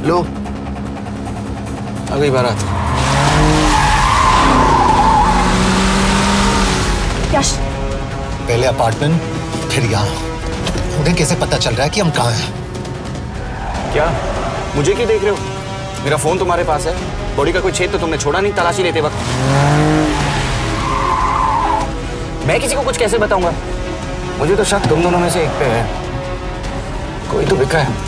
लो, आ गई बारात। यश, पहले अपार्टमेंट, फिर यहाँ। उन्हें कैसे पता चल रहा है कि हम कहाँ हैं? क्या मुझे क्यों देख रहे हो? मेरा फोन तुम्हारे पास है। बॉडी का कोई छेद तो तुमने छोड़ा नहीं तलाशी लेते वक्त। मैं किसी को कुछ कैसे बताऊंगा? मुझे तो शक तुम दोनों में से एक पे है। कोई तो बिका है।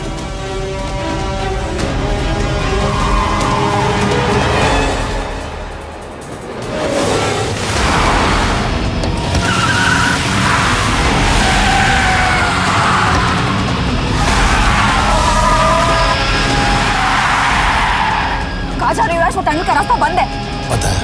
कहाँ जा रही हो यश? वो टनल का रास्ता बंद है। पता है।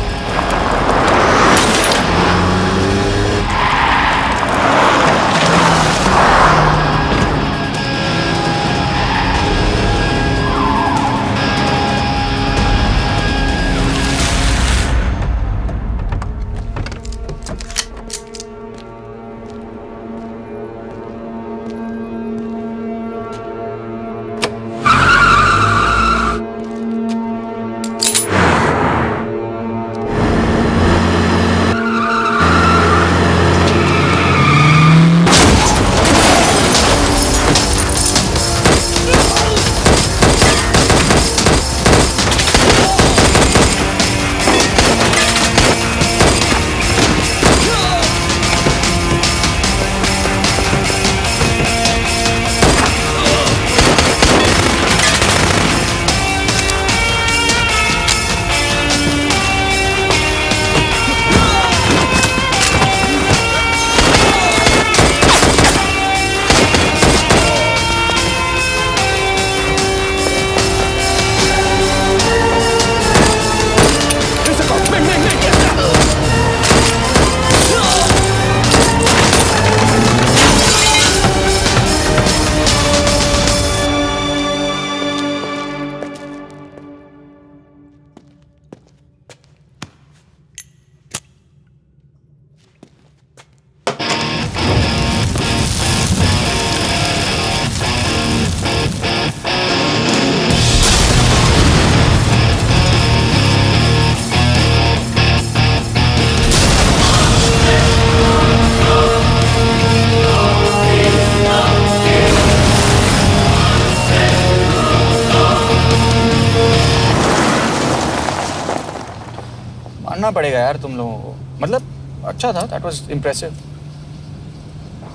मानना पड़ेगा यार तुम लोगों को। मतलब अच्छा था, दैट वाज इम्प्रेसिव।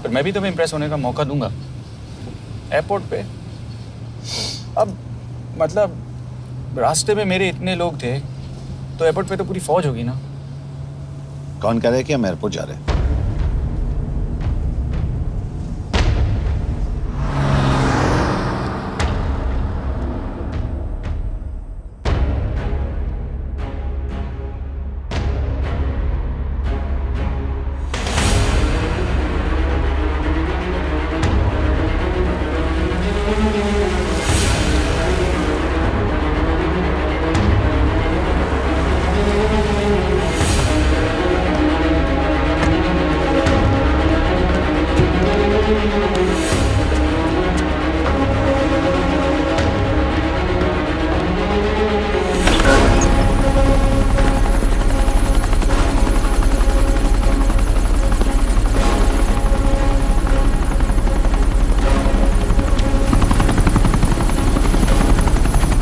पर मैं भी तुम्हें इम्प्रेस होने का मौका दूंगा एयरपोर्ट पे। अब मतलब रास्ते में मेरे इतने लोग थे तो एयरपोर्ट पे तो पूरी फौज होगी ना। कौन कह रहा है कि हम एयरपोर्ट जा रहे हैं?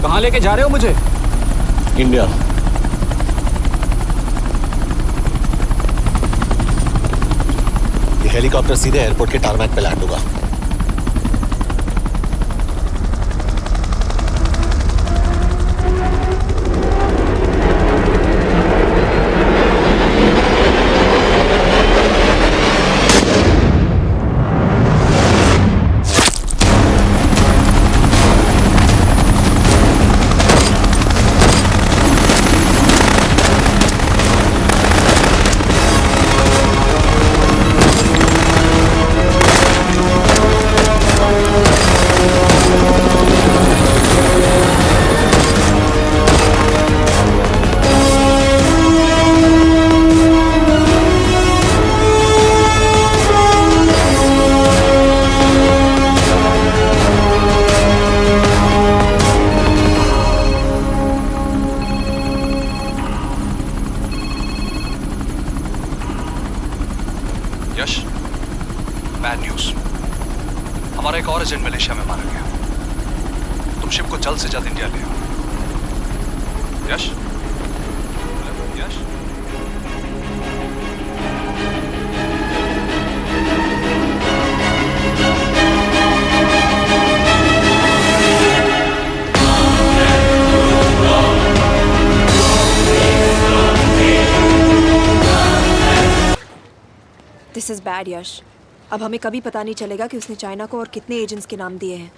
कहाँ लेके जा रहे हो मुझे? इंडिया। ये हेलीकॉप्टर सीधे एयरपोर्ट के टारमैक पे लैंड होगा। यश, बैड न्यूज। हमारा एक और एजेंट मलेशिया में मारा गया। तुम शिप को जल्द से जल्द इंडिया ले आओ। यश, यश। दिस इज बैड यश। अब हमें कभी पता नहीं चलेगा कि उसने चाइना को और कितने एजेंट्स के नाम दिए हैं।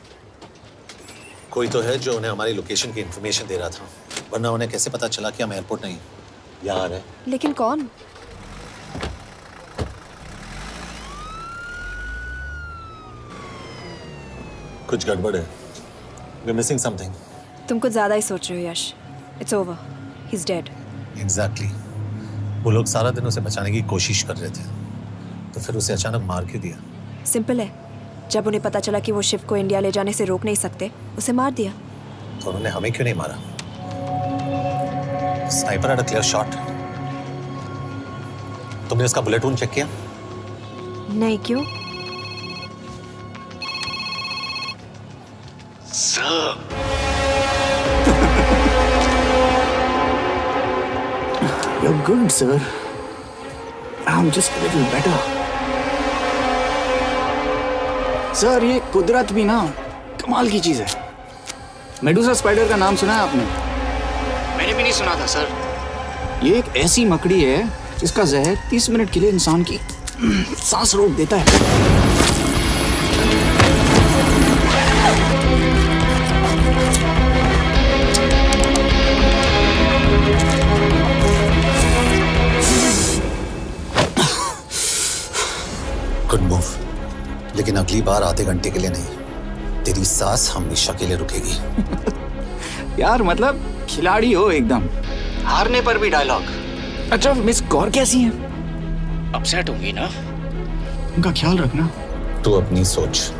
कोई तो है जो उन्हें हमारी लोकेशन की इंफॉर्मेशन दे रहा था, वरना उन्हें कैसे पता चला कि हम एयरपोर्ट नहीं यहाँ है। लेकिन कौन? कुछ गड़बड़ है। We're missing something. तुम कुछ ज्यादा ही सोच रहे हो Yash. It's over, he is dead. Exactly. वो लोग सारा दिन उसे बचाने की कोशिश कर रहे थे, तो फिर उसे अचानक मार क्यों दिया? सिंपल है, जब उन्हें पता चला कि वो शिप को इंडिया ले जाने से रोक नहीं सकते, उसे मार दिया। तो उन्होंने हमें क्यों नहीं मारा? Sniper had a clear shot. तुमने उसका बुलेट वुंड चेक किया? नहीं, क्यों? You're good, sir. I'm just a little better. Sir, ये कुदरत भी ना कमाल की चीज है। मेडुसा स्पाइडर का नाम सुना है आपने? मैंने भी नहीं सुना था सर। ये एक ऐसी मकड़ी है जिसका जहर 30 मिनट के लिए इंसान की सांस रोक देता है। गुड मूव, लेकिन अगली बार आधे घंटे के लिए नहीं, तेरी सांस हमेशा के लिए रुकेगी। यार मतलब खिलाड़ी हो एकदम, हारने पर भी डायलॉग। अच्छा, मिस कौर कैसी हैं? अपसेट होंगी ना? उनका ख्याल रखना। तू अपनी सोच,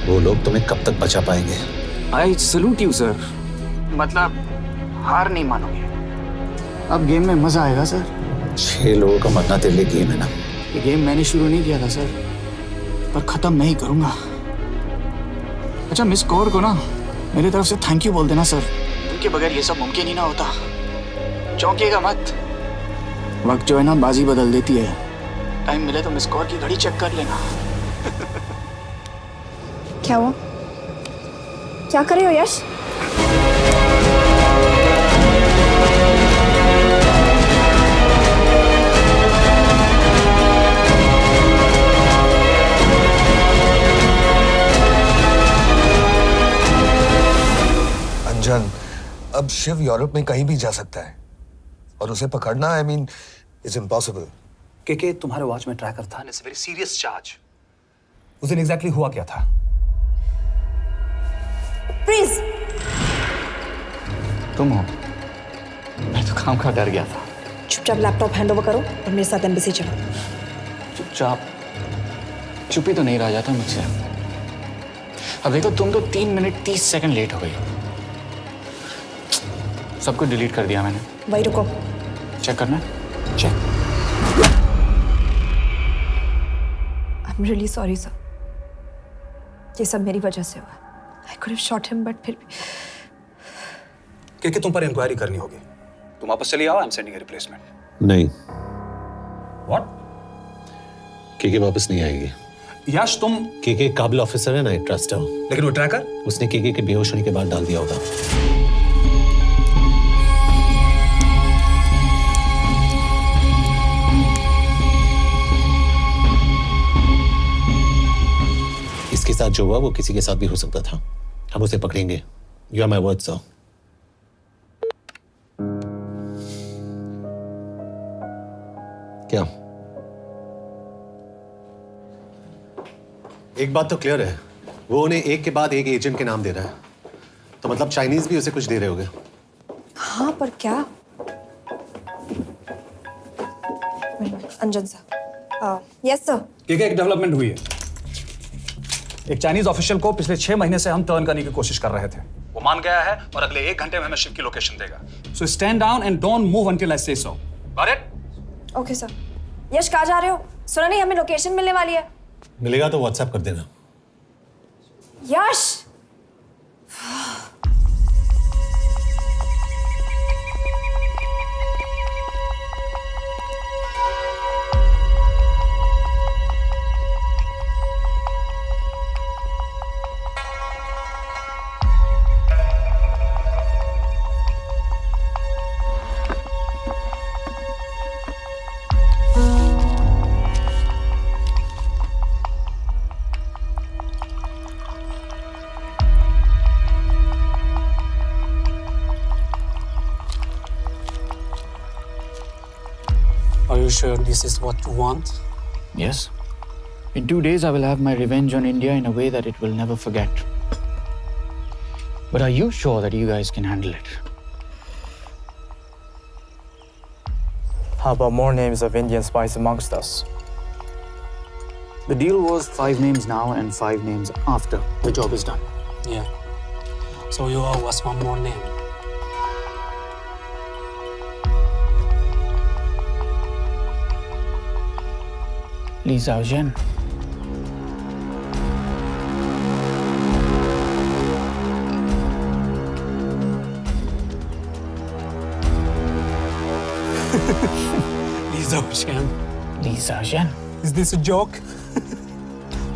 वो लोग तुम्हें कब तक बचा पाएंगे? I salute you sir. मतलब हार नहीं मानोगे। अब गेम में मजा आएगा सर। 6 लोगों का मरना तेरे लिए गेम है ना? ये गेम मैंने शुरू नहीं किया था सर, पर खत्म मैं ही करूंगा। अच्छा, मिस कौर को ना मेरी तरफ से थैंक यू बोल देना सर। उनके बगैर ये सब मुमकिन ही ना होता। चौंकिएगा मत, वक्त जो है ना बाजी बदल देती है। टाइम मिले तो मिस कौर की घड़ी चेक कर लेना। क्या हुआ? क्या कर रहे हो यश? अंजन, अब शिव यूरोप में कहीं भी जा सकता है और उसे पकड़ना, आई मीन, इट्स इम्पॉसिबल। के तुम्हारे वॉच में ट्रैकर था, इट्स वेरी सीरियस चार्ज। उस दिन एग्जैक्टली हुआ क्या था? प्लीज। तुम हो? मैं तो काम का डर गया था। चुपचाप लैपटॉप हैंड ओवर करो और मेरे साथ एम्बेसी चलो। चुपचाप? चुप ही तो नहीं रहा जाता मुझसे। अब देखो, तुम तो 3 मिनट 30 सेकंड लेट हो गई। सब कुछ डिलीट कर दिया मैंने। वही रुको, चेक करना? Check. I am really sorry sir, ये सब मेरी वजह से हुआ। I could have shot him, but फिर भी। के तुम पर इंक्वायरी करनी होगी। तुम वापस चली आओ, I am sending a replacement. नहीं। व्हाट? के वापस नहीं आएगी। यश, तुम के काबिल ऑफिसर है ना, आई ट्रस्ट है। लेकिन वो ट्रैकर उसने के बेहोश होने के बाद डाल दिया होगा। इसके साथ जो हुआ वो किसी के साथ भी हो सकता था। हम उसे पकड़ेंगे। You are my word sir. क्या? एक बात तो क्लियर है, वो उन्हें एक के बाद एक एजेंट के नाम दे रहा है, तो मतलब चाइनीज भी उसे कुछ दे रहे होंगे। हाँ, पर क्या? अंजन सर। Yes sir. एक डेवलपमेंट हुई है। एक चाइनीज ऑफिशियल को पिछले 6 महीने से हम टर्न करने की कोशिश कर रहे थे। वो मान गया है और अगले 1 घंटे में हमें शिप की लोकेशन देगा। So stand down and don't move until I say so. Got it? Okay sir. Yash, कहाँ जा रहे हो? सुना नहीं, हमें लोकेशन मिलने वाली है। मिलेगा तो व्हाट्सएप कर देना। यश, Are you sure this is what you want? Yes. In 2 days, I will have my revenge on India in a way that it will never forget. But are you sure that you guys can handle it? How about more names of Indian spies amongst us? The deal was 5 names now and 5 names after the job is done. Yeah. So you owe us one more name. Li Xiaozhen. Li Xiaozhen. Li Xiaozhen. Is this a joke?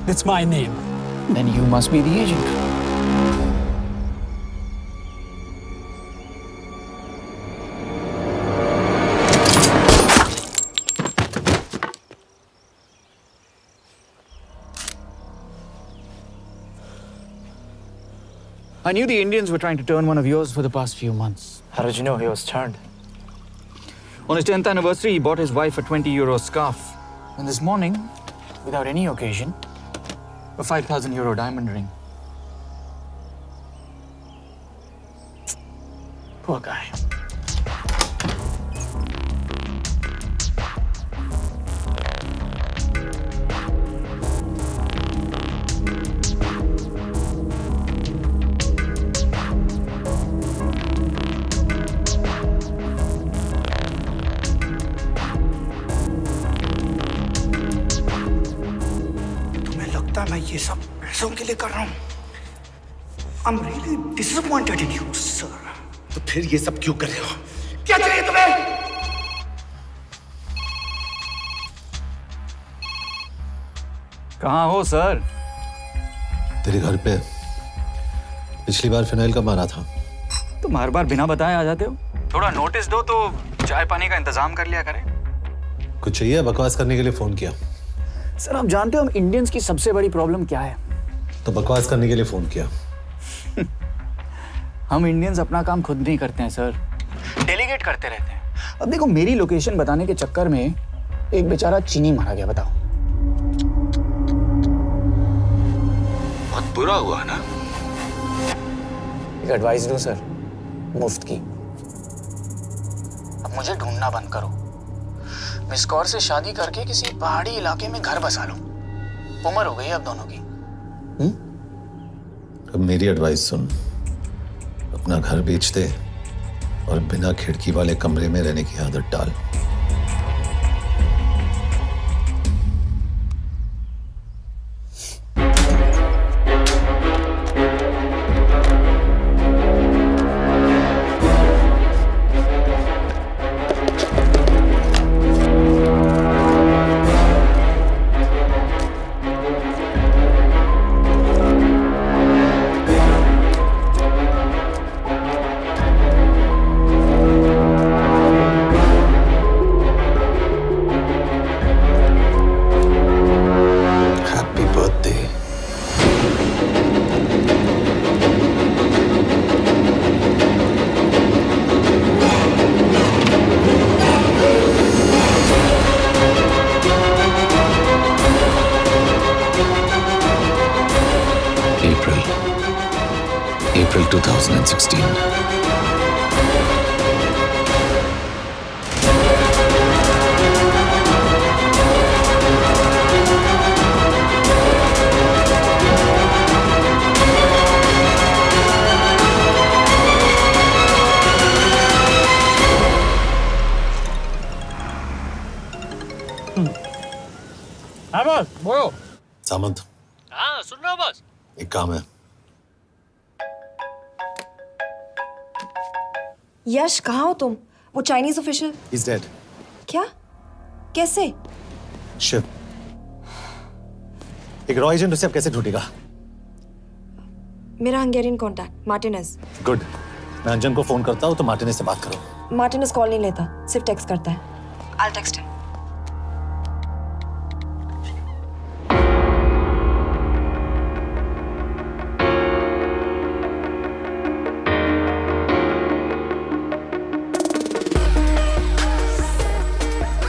That's my name. Then you must be the agent. I knew the Indians were trying to turn one of yours for the past few months. How did you know he was turned? On his 10th anniversary, he bought his wife a 20-euro scarf. And this morning, without any occasion, a 5,000-euro diamond ring. Poor guy. मैं ये सब पैसों के लिए कर रहा हूँ। I'm really disappointed in you, sir. तो फिर ये सब क्यों कर रहे हो? क्या चाहिए तुम्हें? कहाँ हो सर? तेरे घर पे पिछली बार फिनाइल का मारा था। तुम हर बार बिना बताए आ जाते हो। थोड़ा नोटिस दो तो चाय पानी का इंतजाम कर लिया करें। कुछ चाहिए? बकवास करने के लिए फोन किया। सर आप जानते हो हम इंडियंस की सबसे बड़ी प्रॉब्लम क्या है? तो बकवास करने के लिए फोन किया। हम इंडियंस अपना काम खुद नहीं करते हैं सर, डेलीगेट करते रहते हैं। अब देखो मेरी लोकेशन बताने के चक्कर में एक बेचारा चीनी मारा गया, बताओ। बहुत बुरा हुआ ना? एक एडवाइस दो सर, मुफ्त की। अब मुझे ढूंढना बंद करो। मिस कौर से शादी करके किसी पहाड़ी इलाके में घर बसा लो। उम्र हो गई है अब दोनों की। अब मेरी एडवाइस सुन, अपना घर बेच दे और बिना खिड़की वाले कमरे में रहने की आदत डाल। April 2016. हाँ बॉस बोलो। सामंत, हाँ सुन रहा हूँ बॉस। एक काम है। यश कहाँ हो तुम? वो चाइनीज ऑफिशियल He's dead. क्या? कैसे? शिव, एक रॉ एजेंट उसे अब कैसे ढूंढेगा? मेरा हंगेरियन कॉन्टैक्ट मार्टिनेज। गुड, मैं अंजन को फोन करता हूँ तो मार्टिनेज से बात करो। मार्टिनेज कॉल नहीं लेता, सिर्फ टेक्स्ट करता है। I'll text him.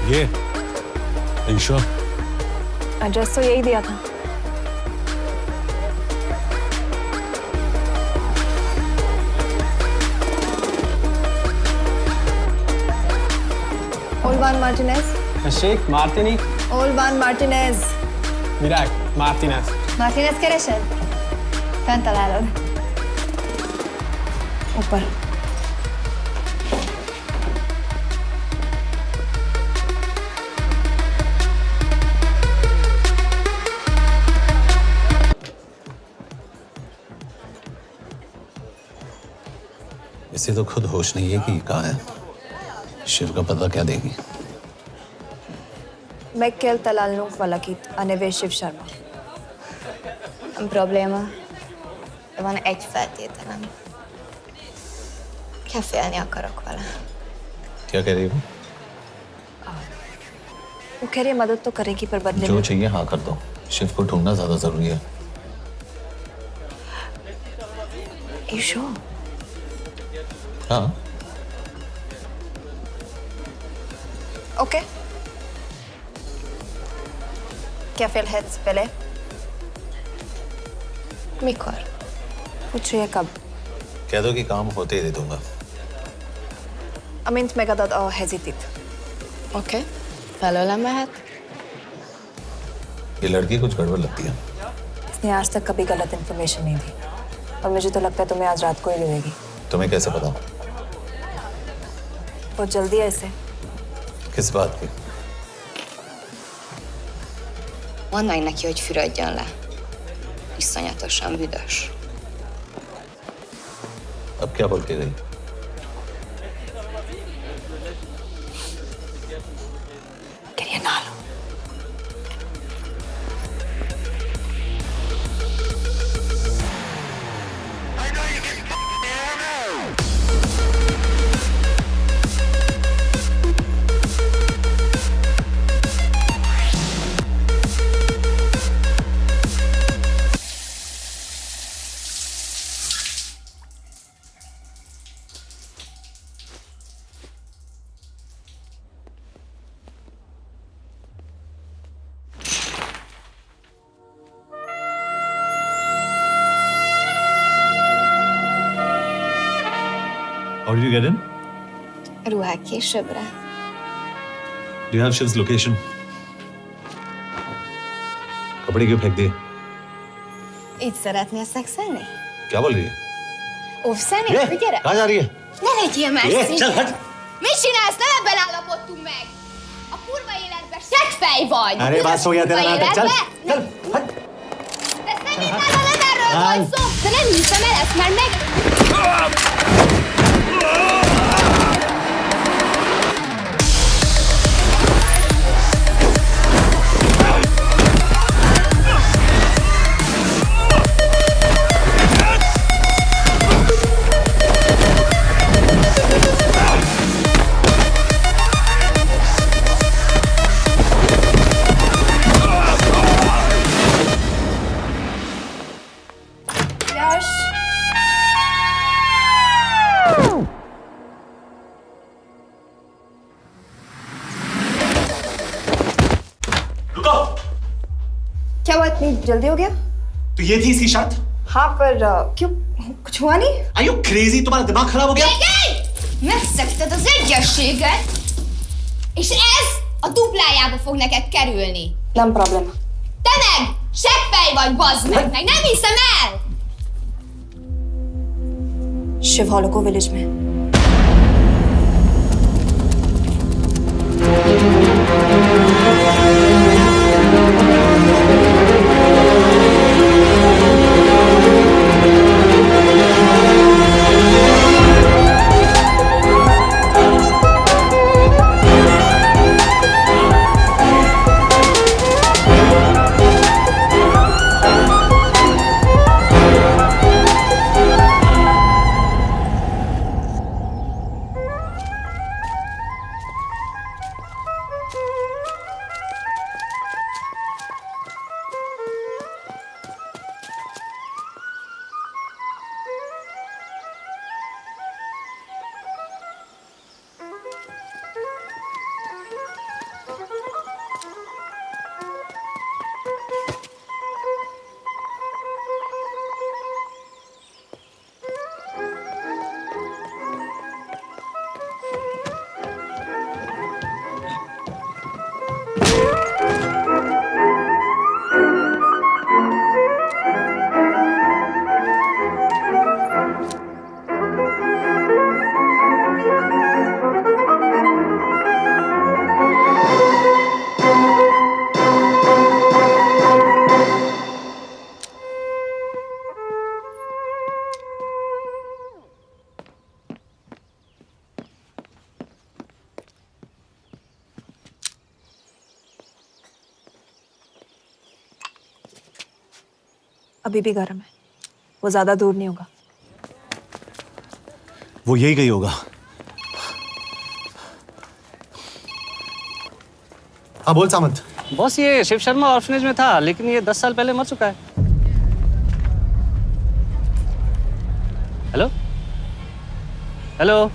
ये ईशा, एड्रेस तो यही दिया था। Olvan Martinez. Sheikh Martini. Olvan Martinez. Virág Martinez. Martinez keresed? Fent találod. ऊपर। इसे तो खुद होश नहीं है कि कहाँ है। शिव का पता क्या देगी? Mekkel találnunk valakit, a neve Shiv Sharma. Probléma. Van egy feltételem. Kefélni akarok vele. क्या कह रही हो? वो कह रही है मदद तो करेगी पर बदले जो में। चाहिए हाँ कर दो। शिव को ढूंढना ज्यादा जरूरी है। You sure? हाँ। Okay. क्या félhetsz vele? Mikor? पूछ रही है कब? कह दो कि काम होते ही दे दूंगा। Amint megadod a hezitit. Oké. Felőlem mehet? ये लड़की कुछ गड़बड़ लगती है। इसने आज तक कभी गलत इन्फॉर्मेशन नहीं दी और मुझे तो लगता है तुम्हें आज रात को ही मिलेगी। तुम्हें कैसे पता? बहुत जल्दी है इसे। किस बात की? Mondd meg neki, hogy fürödjön le. Iszonyatosan büdös. अब क्या बोल के गई? Quería nalo. How did you get in? Ruhák későbbre. Do you have Shiv's location? कपड़े क्यों फेंक दिए? Így szeretnél szexelni? क्या बोल रही है? Óvszeni? ये, Gyere! कहाँ जा रही है? Ne legyél ये, messzi! चल हट! Mit csinálsz? Nem ebben állapodtunk meg! A kurva életben seggfej vagy! अरे बात हो गया तेरा नाटक, चल! चल, हट! De szerintem nem erről volt szó! De nem hiszem el ezt, mert meg... यश! रुको! क्या हुआ इतनी जल्दी हो गया? तो ये थी इसकी शर्त? हाँ पर क्यों? कुछ हुआ नहीं? Are you crazy? तुम्हारा दिमाग खराब हो गया? Megszegted az egyességet, és ez a duplájába fog neked kerülni. Nem probléma. Te meg! Seggfej vagy, bazd meg! Nem hiszem el! Shiv Holloko village में। अभी भी गर्म है, वो ज्यादा दूर नहीं होगा। वो यही गई होगा। हाँ बोल सामंत। बॉस ये शिव शर्मा ऑर्फनेज में था, लेकिन ये 10 साल पहले मर चुका है। Hello hello.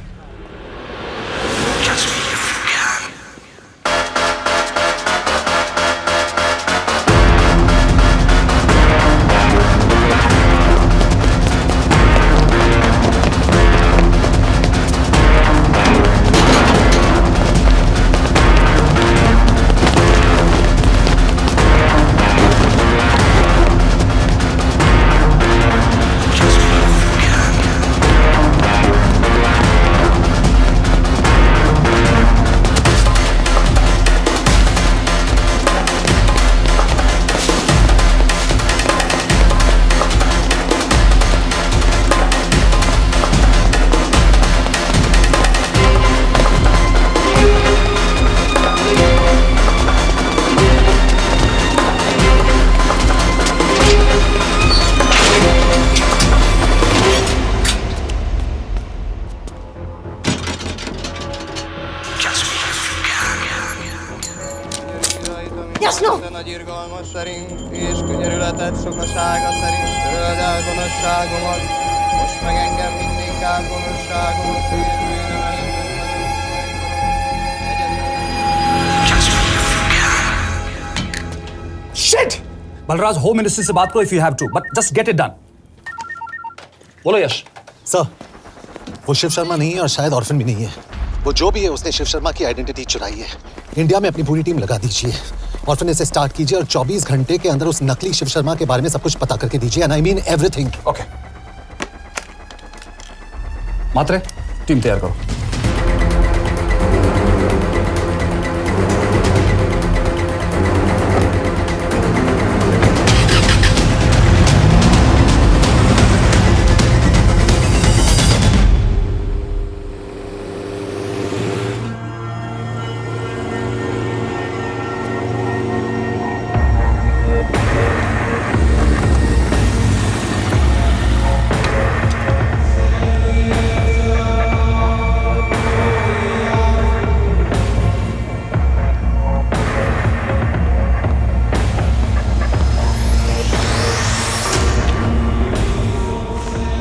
Jasno! Nagyirgalmas szerint és könyörületet sokasága szerint töröld el gonoszságomat, most meg engem mindinkább gonoszságomat sérülően Shit! Balraj, home ministry से बात करो if you have to, but just get it done. बोलो यश। सर, वो शिव शर्मा नहीं है और शायद orphan भी नहीं है। वो जो भी है उसने शिव शर्मा की आइडेंटिटी चुराई है। इंडिया में अपनी पूरी टीम लगा दीजिए, ऑर्फनेज से स्टार्ट कीजिए और 24 घंटे के अंदर उस नकली शिव शर्मा के बारे में सब कुछ पता करके दीजिए। And I mean everything. Okay. Matre, team तैयार करो।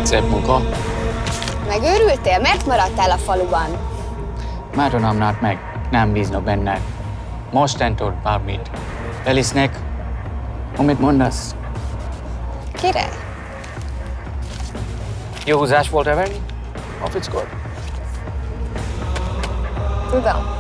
Szép munka. Megőrültél? Miért maradtál a faluban? Máron not meg. Nem bíznak benned. Mostantól bármit. Elisnek, amit mondasz. Király? Jó húzás volt everni? A fickor? Tudom.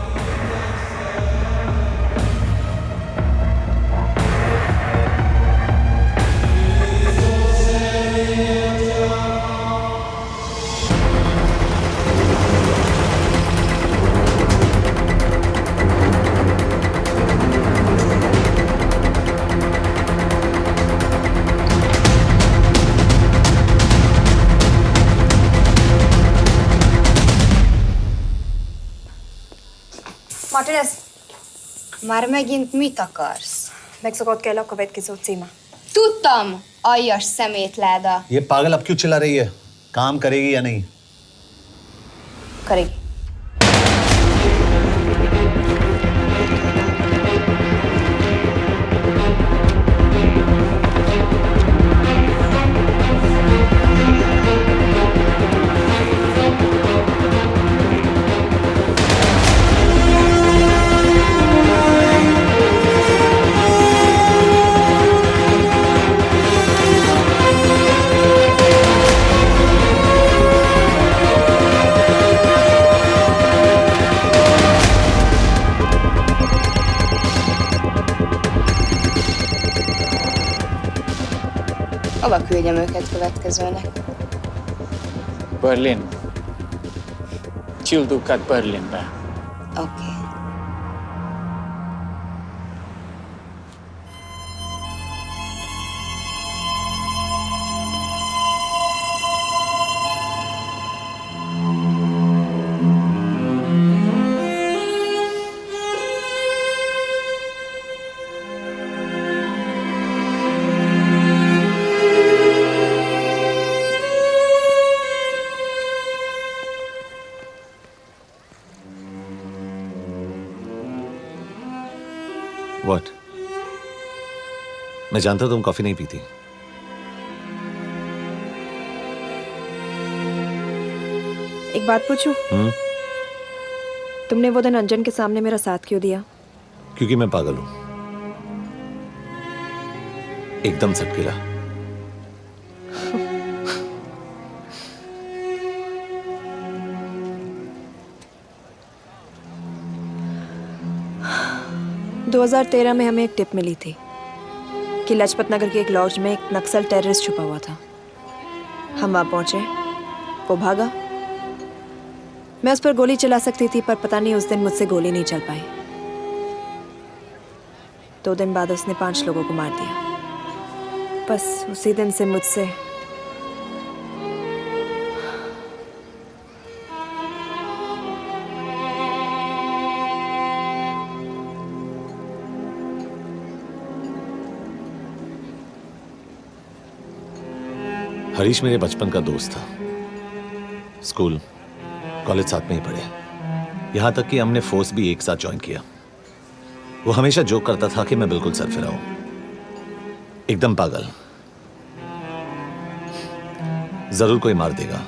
Martinez, Már megint mit akarsz? megszokott kell a következő címe. Tudtam, aljas szemétláda. ये पागल अब क्यों चिल्ला रही है? काम करेगी या नहीं? करेगी। Hova küldjem őket következőnek? Berlin. Küldőket Berlinbe. Oké. मैं जानता हूं तुम कॉफी नहीं पीती। एक बात पूछूं? तुमने वो दिन अंजन के सामने मेरा साथ क्यों दिया? क्योंकि मैं पागल हूं, एकदम सटकेला। – 2013 में हमें एक टिप मिली थी कि लाजपत नगर के एक लॉज में एक नक्सल टेररिस्ट छुपा हुआ था। हम वहां पहुंचे, वो भागा। मैं उस पर गोली चला सकती थी, पर पता नहीं उस दिन मुझसे गोली नहीं चल पाई। 2 दिन बाद उसने 5 लोगों को मार दिया। बस उसी दिन से मुझसे हरीश मेरे बचपन का दोस्त था। स्कूल कॉलेज साथ में ही पढ़े, यहां तक कि हमने फोर्स भी एक साथ ज्वाइन किया। वो हमेशा जोक करता था कि मैं बिल्कुल सरफिरा हूं, एकदम पागल। जरूर कोई मार देगा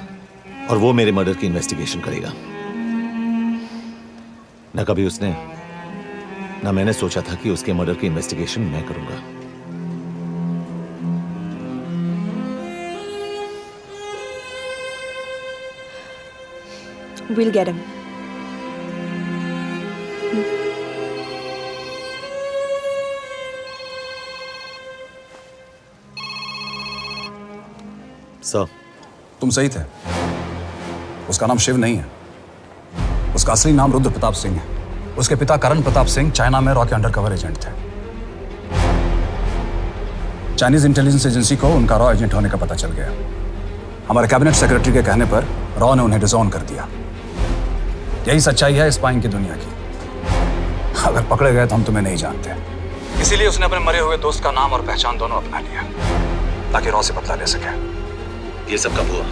और वो मेरे मर्डर की इन्वेस्टिगेशन करेगा। ना कभी उसने, ना मैंने सोचा था कि उसके मर्डर की इन्वेस्टिगेशन मैं करूंगा। We'll get him. सर, तुम सही थे। उसका नाम शिव नहीं है, उसका असली नाम रुद्र प्रताप सिंह है। उसके पिता करण प्रताप सिंह चाइना में रॉ के अंडरकवर एजेंट थे। चाइनीज इंटेलिजेंस एजेंसी को उनका रॉ एजेंट होने का पता चल गया। हमारे कैबिनेट सेक्रेटरी के कहने पर रॉ ने उन्हें डिसऑन कर दिया। यही सच्चाई है स्पाइंग की दुनिया की। अगर पकड़े गए तो हम तुम्हें नहीं जानते, इसीलिए उसने अपने मरे हुए दोस्त का नाम और पहचान दोनों अपना लिया ताकि रॉ से बदला ले सके। ये सब कब हुआ?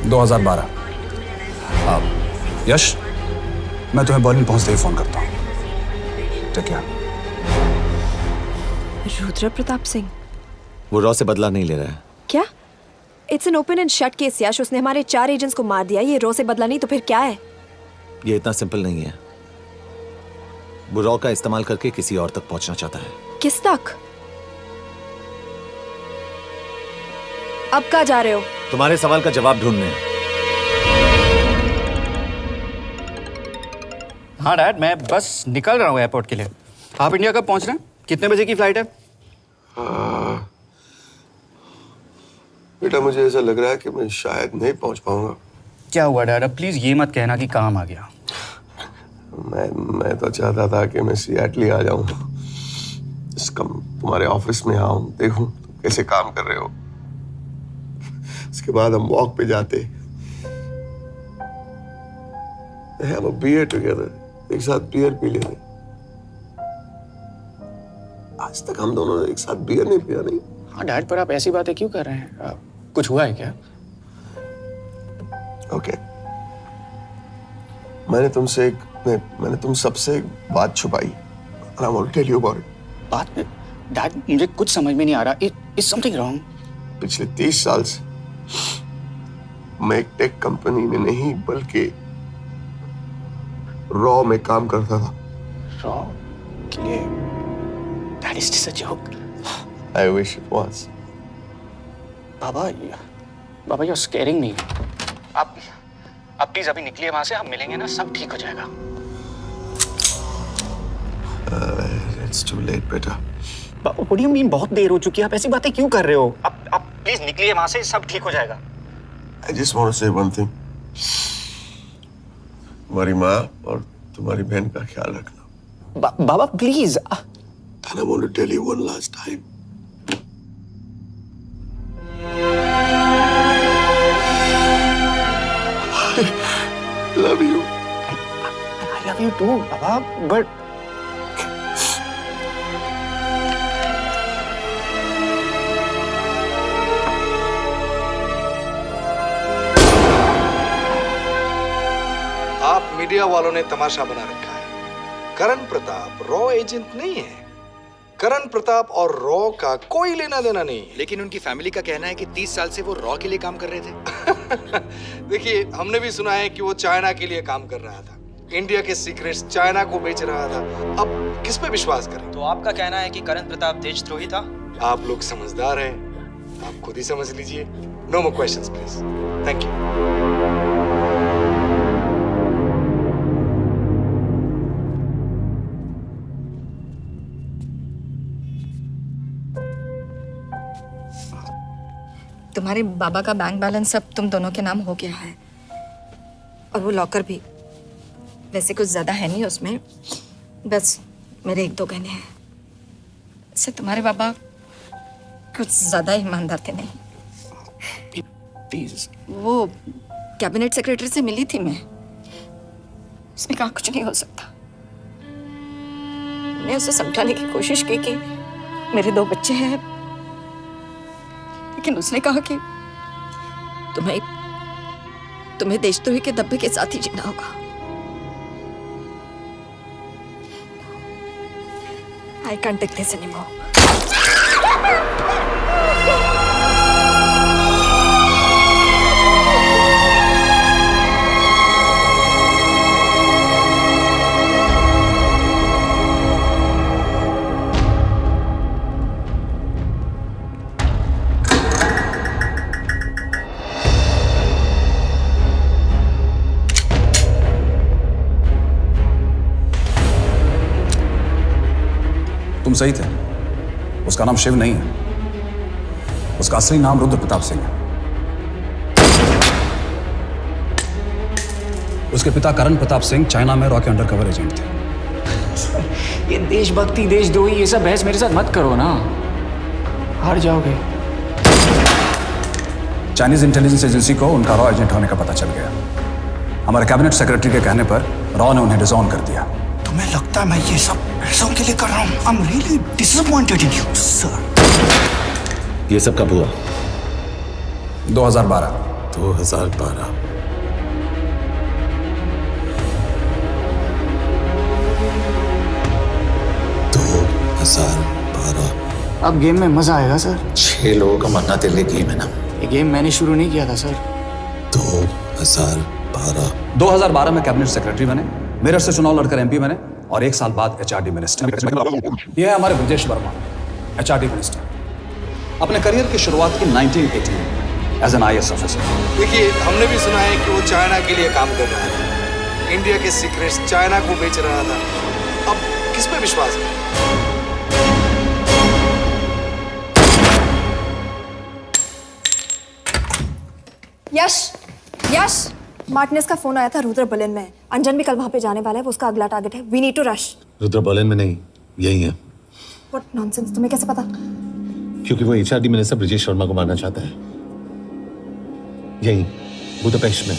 2012। यश, मैं तुम्हें बर्लिन पहुंचते ही फोन करता हूँ। ठीक है। रुद्र प्रताप सिंह वो रॉ से बदला नहीं ले रहा है। क्या? It's an open and shut case Yash. उसने हमारे 4 एजेंट्स को मार दिया। ये रॉ से बदला नहीं तो फिर क्या है? ये इतना सिंपल नहीं है। वो रॉ का इस्तेमाल करके किसी और तक पहुंचना चाहता है। किस तक? अब कहाँ जा रहे हो? तुम्हारे सवाल का जवाब ढूंढने। हाँ डैड, मैं बस निकल रहा हूँ एयरपोर्ट के लिए। आप इंडिया कब पहुंच रहे हैं? कितने बजे की फ्लाइट है? बेटा, मुझे ऐसा लग रहा है कि मैं शायद नहीं पहुंच पाऊंगा। क्या हुआ डैड? अब प्लीज ये मत कहना कि काम आ गया। मैं तो चाहता था कि मैं सिएटल ही आ जाऊं, तुम्हारे ऑफिस में आऊं, देखूं तुम कैसे काम कर रहे हो। उसके बाद हम वॉक पे जाते, have a beer together, एक साथ बियर पी लेते। आज तक हम दोनों ने एक साथ बियर नहीं पिया। नहीं। हाँ डैड, पर आप ऐसी बातें क्यों कर रहे हैं? कुछ हुआ है क्या? ओके। मैंने तुम सबसे एक बात छुपाई। And I want to tell you about it. बात में डैड, मुझे कुछ समझ में नहीं आ रहा। Is something wrong? पिछले 30 साल से मैं एक टेक कंपनी में नहीं बल्कि रॉ में काम करता था। रॉ के लिए? Dad, is this a joke? I wish it was. Baba, you're scaring me. आप प्लीज अभी निकलिए वहां से, हम मिलेंगे ना, सब ठीक हो जाएगा। It's too late, बेटा। What do you mean बहुत देर हो चुकी है? आप ऐसी बातें क्यों कर रहे हो? आप प्लीज निकलिए वहां से, सब ठीक हो जाएगा। I just want to say one thing. तुम्हारी माँ और तुम्हारी बहन का ख्याल रखना। बाबा please. And I want to tell you one last time. I love you. I love you too, Baba, but आप मीडिया वालों ने तमाशा बना रखा है। करण प्रताप रॉ एजेंट नहीं है, करण प्रताप और रॉ का कोई लेना देना नहीं है। लेकिन उनकी फैमिली का कहना है कि 30 साल से वो रॉ के लिए काम कर रहे थे। देखिए, हमने भी सुना है कि वो चाइना के लिए काम कर रहा था, इंडिया के सीक्रेट्स चाइना को बेच रहा था। अब किस पे विश्वास करें? तो आपका कहना है कि करण प्रताप देशद्रोही था? आप लोग समझदार हैं, आप खुद ही समझ लीजिए। No more questions please. Thank you. तुम्हारे बाबा का बैंक बैलेंस अब तुम दोनों के नाम हो गया है, और वो लॉकर भी। वैसे कुछ ज्यादा है नहीं उसमें, बस मेरे 1-2 गहने हैं। वैसे तुम्हारे बाबा कुछ ज्यादा ईमानदार थे नहीं। प्लीज। वो कैबिनेट सेक्रेटरी से मिली थी मैं, उसने कहा कुछ नहीं हो सकता। मैं उसे समझाने की कोशिश की कि मेरे 2 बच्चे हैं, लेकिन उसने कहा कि तुम्हें देशद्रोही के धब्बे के साथ ही जीना होगा। I can't take this anymore. तुम सही थे, उसका नाम शिव नहीं है, उसका असली नाम रुद्र प्रताप सिंह है। उसके पिता करण प्रताप सिंह चाइना में रॉ के अंडरकवर एजेंट थे। ये देशभक्ति देशद्रोही ये सब बहस मेरे साथ मत करो ना, हार जाओगे। चाइनीज इंटेलिजेंस एजेंसी को उनका रॉ एजेंट होने का पता चल गया। हमारे कैबिनेट सेक्रेटरी के कहने पर रॉ ने उन्हें डिसऑन कर दिया। तुम्हें लगता है मैं ये सब पैसों के लिए कर रहा हूँ? I'm really disappointed in you, sir. ये सब कब हुआ? 2012। 2012। अब गेम में मजा आएगा सर। 6 लोगों का मरना तेरे लिए गेम है ना? ये गेम मैंने शुरू नहीं किया था सर। 2012 में कैबिनेट सेक्रेटरी बने, मेरठ से चुनाव लड़कर एमपी बने और 1 साल बाद एचआरडी मिनिस्टर। यह है हमारे ब्रजेश वर्मा, एचआरडी मिनिस्टर। अपने करियर की शुरुआत की 1980 में एज एन आईएएस ऑफिसर। देखिए, हमने भी सुना है कि वो चाइना के लिए काम कर रहा था, इंडिया के सीक्रेट्स चाइना को बेच रहा था। अब किस पे विश्वास करें? यश, मार्टिनेस का फोन आया था, रुद्र बर्लिन में। अंजन भी कल वहां पे जाने वाला है, वो उसका अगला टारगेट है। We need to rush. Rudra Berlin में नहीं, यही है। व्हाट नॉनसेंस, तुम्हें कैसे पता? क्योंकि वो एचआरडी मिनिस्टर ब्रजेश शर्मा को मारना चाहता है, यही बुदापेस्ट में।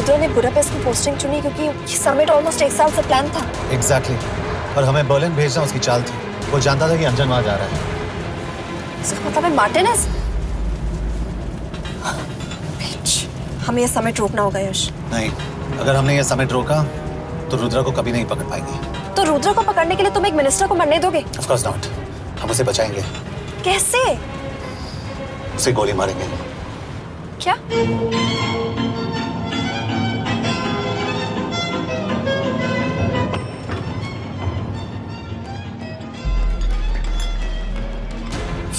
रुद्र ने बुडापेस्ट की पोस्टिंग चुनी क्योंकि ये समिट ऑलमोस्ट 1 साल से प्लान था। एग्जैक्टली और हमें बर्लिन भेजना उसकी चाल थी। वो जानता था कि अंजन वहां जा रहा है। इसका मतलब है मार्टिनेज। हमें ये समिट रोकना होगा यश। नहीं, अगर हमने ये समिट रोका तो रुद्रा को कभी नहीं पकड़ पाएंगे। तो रुद्र को पकड़ने के लिए तुम एक मिनिस्टर को मरने दोगे? Of course not. हम उसे बचाएंगे। कैसे? उसे गोली मारेंगे। क्या?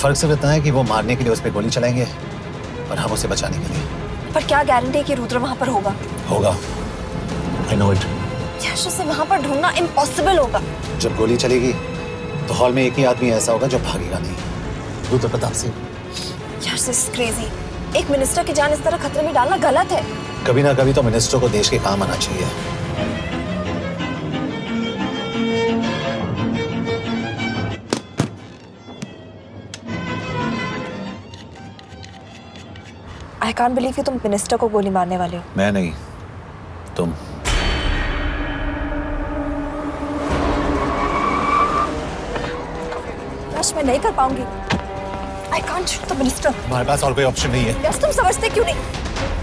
फर्क सिर्फ इतना है कि वो मारने के लिए उस पर गोली चलाएंगे और हम उसे बचाने के लिए। पर क्या गारंटी है कि रुद्र वहां पर होगा? होगा। I know it. यश, उसे वहां पर ढूंढना इम्पॉसिबल होगा। जब गोली चलेगी तो हॉल में एक ही आदमी ऐसा होगा जो भागेगा नहीं। रुद्र प्रताप सिंह। यश, दिस इज क्रेजी। एक मिनिस्टर की जान इस तरह खतरे में डालना गलत है। कभी ना कभी तो मिनिस्टर को देश के काम आना चाहिए। आई कांट बिलीव कि तुम मिनिस्टर को गोली मारने वाले हो। मैं नहीं, तुम। यश, मैं नहीं कर पाऊंगी। I can't shoot the minister. हमारे पास और कोई ऑप्शन नहीं है। यश, तुम समझते क्यों नहीं?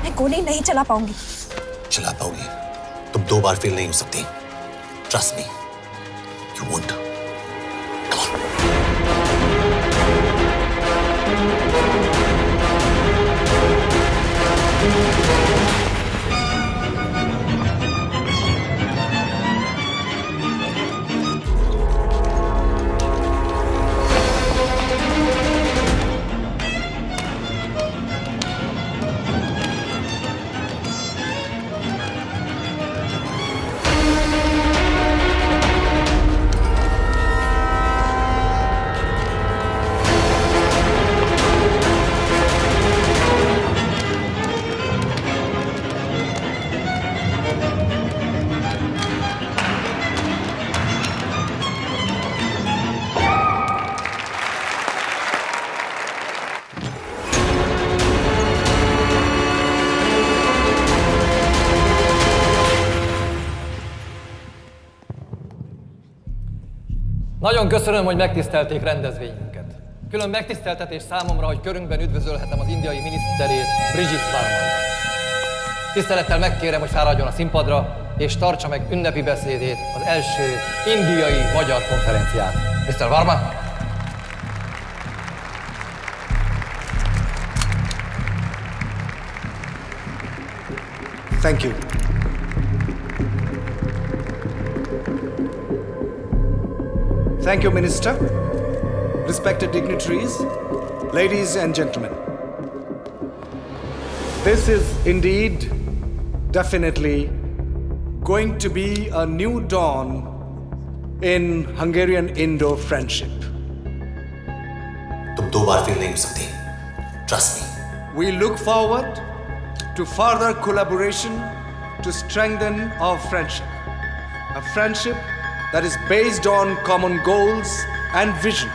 मैं गोली नहीं चला पाऊंगी। चला पाओगी। तुम 2 बार फेल नहीं हो सकती। Trust me, you won't. Nagyon köszönöm, hogy megtisztelték rendezvényünket. Külön megtiszteltetés számomra, hogy körünkben üdvözölhetem az indiai miniszterét, Brigitte Varman. Tisztelettel megkérem, hogy fáradjon a színpadra, és tartsa meg ünnepi beszédét az első indiai-magyar konferencián. Mr. Varman! Thank you. Thank you, Minister. Respected dignitaries, ladies and gentlemen. This is indeed, definitely, going to be a new dawn in Hungarian-Indo friendship. तुम 2 बार fail नहीं हो सकती। Trust me. We look forward to further collaboration to strengthen our friendship. A friendship that is based on common goals and vision.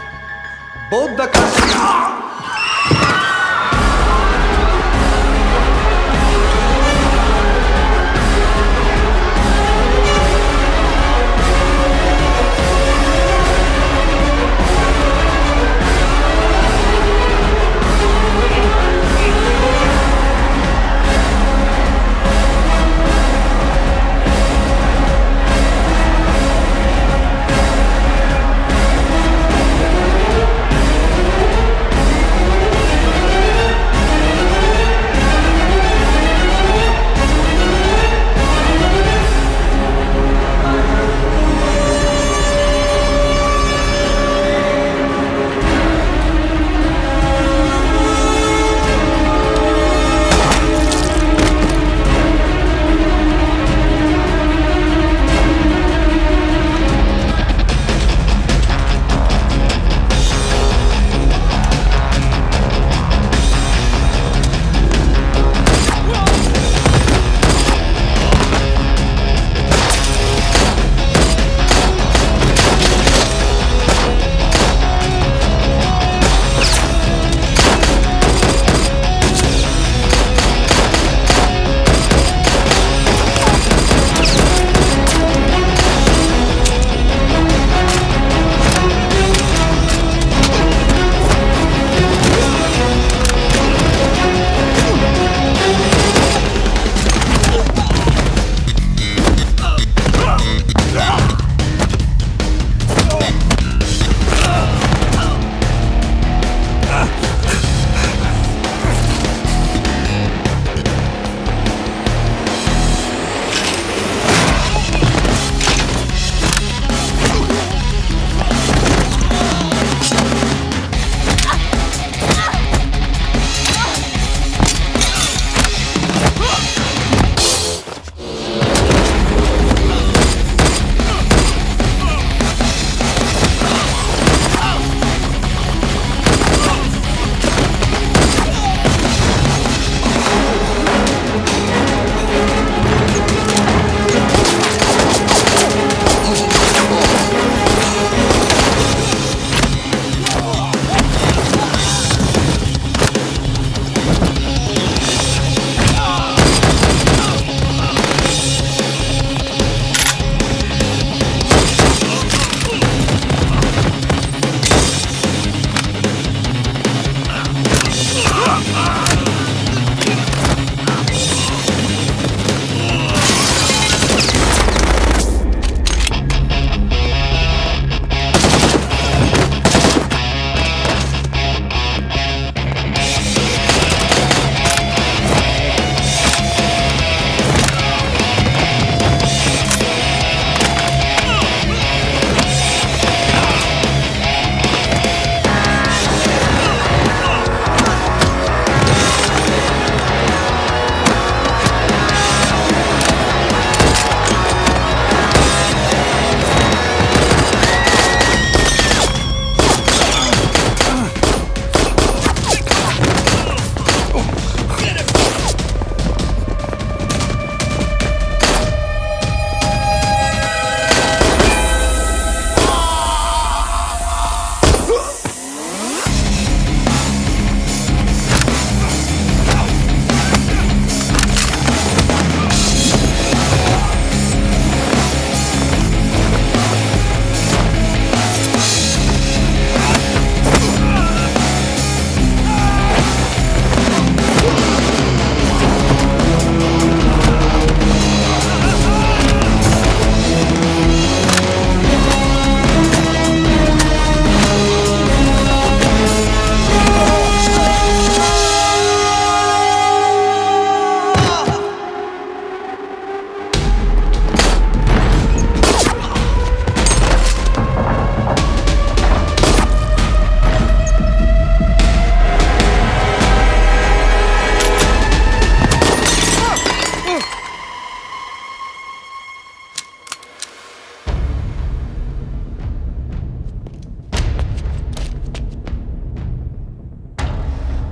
Both the countries...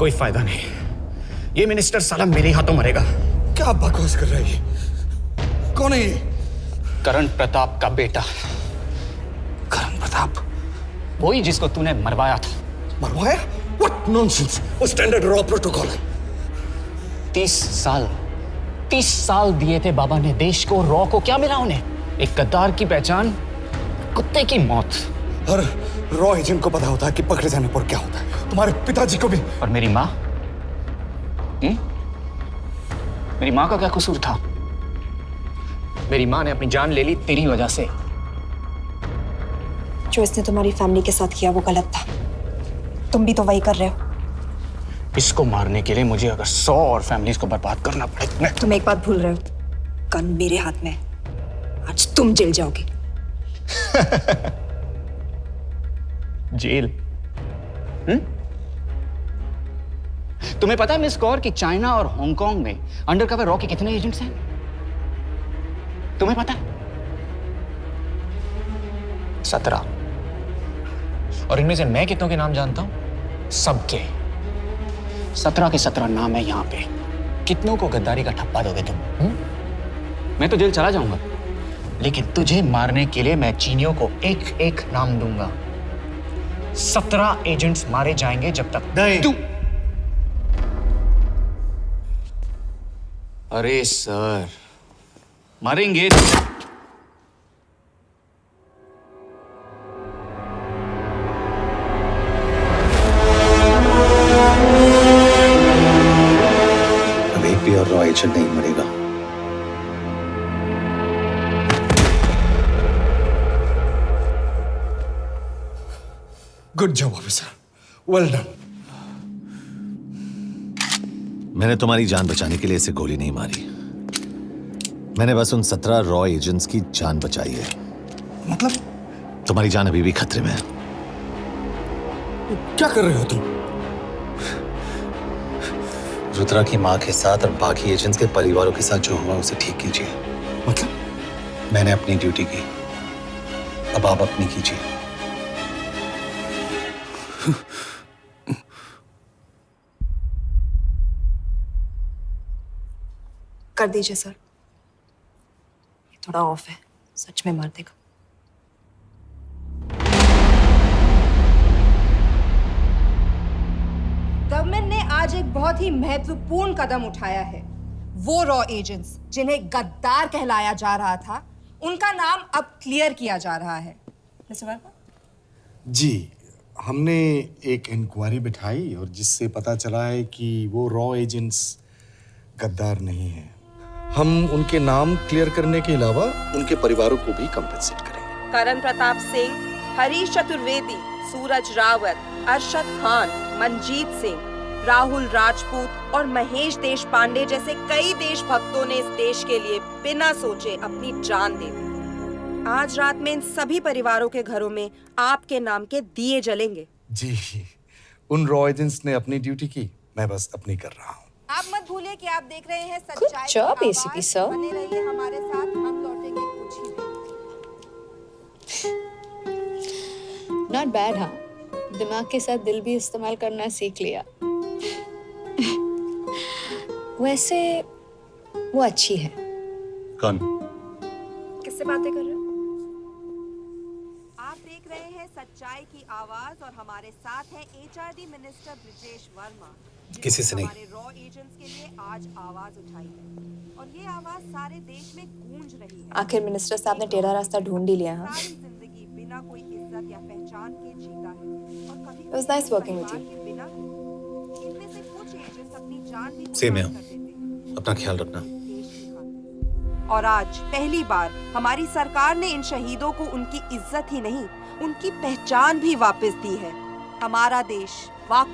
कोई फायदा नहीं। ये minister साला मेरे हाथों मरेगा। क्या बकवास कर रहा है ये? कौन है ये? करण प्रताप का बेटा। करण प्रताप? वही जिसको तूने मरवाया था। मरवाया? What nonsense! वो स्टैंडर्ड रॉ प्रोटोकॉल है। 30 साल दिए थे बाबा ने देश को। रॉ को क्या मिला उन्हें? एक गद्दार की पहचान, कुत्ते की मौत। हर रॉ एजेंट को पता होता है कि पकड़े जाने पर क्या होता है। तुम्हारे पिताजी को भी। और मेरी माँ? मेरी माँ का क्या कसूर था? मेरी माँ ने अपनी जान ले ली तेरी वजह से। जो इसने तुम्हारी फैमिली के साथ किया वो गलत था। तुम भी तो वही कर रहे हो। इसको मारने के लिए मुझे अगर 100 और फैमिलीज को बर्बाद करना पड़े। तुम एक बात भूल रहे हो, गन मेरे हाथ में। आज तुम जेल जाओगे। जेल? तुम्हें पता है मिस कौर कि चाइना और हांगकांग में अंडरकवर रॉ के कितने एजेंट्स हैं? तुम्हें पता है? 17। और इनमें से मैं कितनों के नाम जानता हूं? सबके। 17 के 17 नाम है यहां पे। कितनों को गद्दारी का ठप्पा दोगे तुम? मैं तो जेल चला जाऊंगा, लेकिन तुझे मारने के लिए मैं चीनियों को एक एक नाम दूंगा। 17 एजेंट्स मारे जाएंगे जब तक तू। अरे सर, मारेंगे। अब एक भी और रॉ एजेंट नहीं मरेगा। Good job officer, well done. मैंने तुम्हारी जान बचाने के लिए इसे गोली नहीं मारी। मैंने बस उन 17 रॉ एजेंट्स की जान बचाई है। मतलब? तुम्हारी जान अभी भी खतरे में है। क्या कर रहे हो तुम? रुद्रा की मां के साथ और बाकी एजेंट्स के परिवारों के साथ जो हुआ उसे ठीक कीजिए। मतलब? मैंने अपनी ड्यूटी की, अब आप अपनी कीजिए। कर दीजिए सर, ये थोड़ा ऑफ है, सच में मार देगा। गवर्नमेंट ने आज एक बहुत ही महत्वपूर्ण कदम उठाया है। वो रॉ एजेंट्स जिन्हें गद्दार कहलाया जा रहा था, उनका नाम अब क्लियर किया जा रहा है। मिस्टर वर्मा? जी, हमने एक इंक्वायरी बिठाई और जिससे पता चला है कि वो रॉ एजेंट्स गद्दार नहीं हैं। हम उनके नाम क्लियर करने के अलावा उनके परिवारों को भी कंपेंसेट करेंगे। करण प्रताप सिंह, हरीश चतुर्वेदी, सूरज रावत, अरशद खान, मनजीत सिंह, राहुल राजपूत और महेश देशपांडे जैसे कई देशभक्तों ने इस देश के लिए बिना सोचे अपनी जान दे दी। आज रात में इन सभी परिवारों के घरों में आपके नाम के दिए जलेंगे। जी, उन रॉ एजेंट्स ने अपनी ड्यूटी की, मैं बस अपनी कर रहा हूँ। आप मत भूलिए कि आप देख रहे हैं सच्चाई की job, आवाज। ACP sir. बने रहिए हमारे साथ, हम लौटेंगे कुछ ही देर। Not bad. हाँ, दिमाग के साथ दिल भी इस्तेमाल करना सीख लिया। वैसे वो अच्छी है। कौन? किससे बातें कर रहे हो? आप देख रहे हैं सच्चाई की आवाज और हमारे साथ है HRD मिनिस्टर ब्रिजेश वर्मा। किसी से नहीं। हमारे रॉ एजेंट्स के लिए आज आवाज उठाई है और ये आवाज सारे देश में गूंज रही है। आखिर मिनिस्टर साहब ने टेढ़ा रास्ता ढूंढ ही लिया। हाँ, सारी जिंदगी बिना कोई इज्जत या पहचान के जीता है और कभी It was nice working with you. बिना इनमें से कुछ एजेंट्स अपनी जान भी सेम है। कुर्बान कर देते हैं। अपना ख्याल रखना। और आज पहली बार हमारी सरकार ने इन शहीदों को उनकी इज्जत ही नहीं, उनकी पहचान भी वापस दी है। हमारा देश वाकई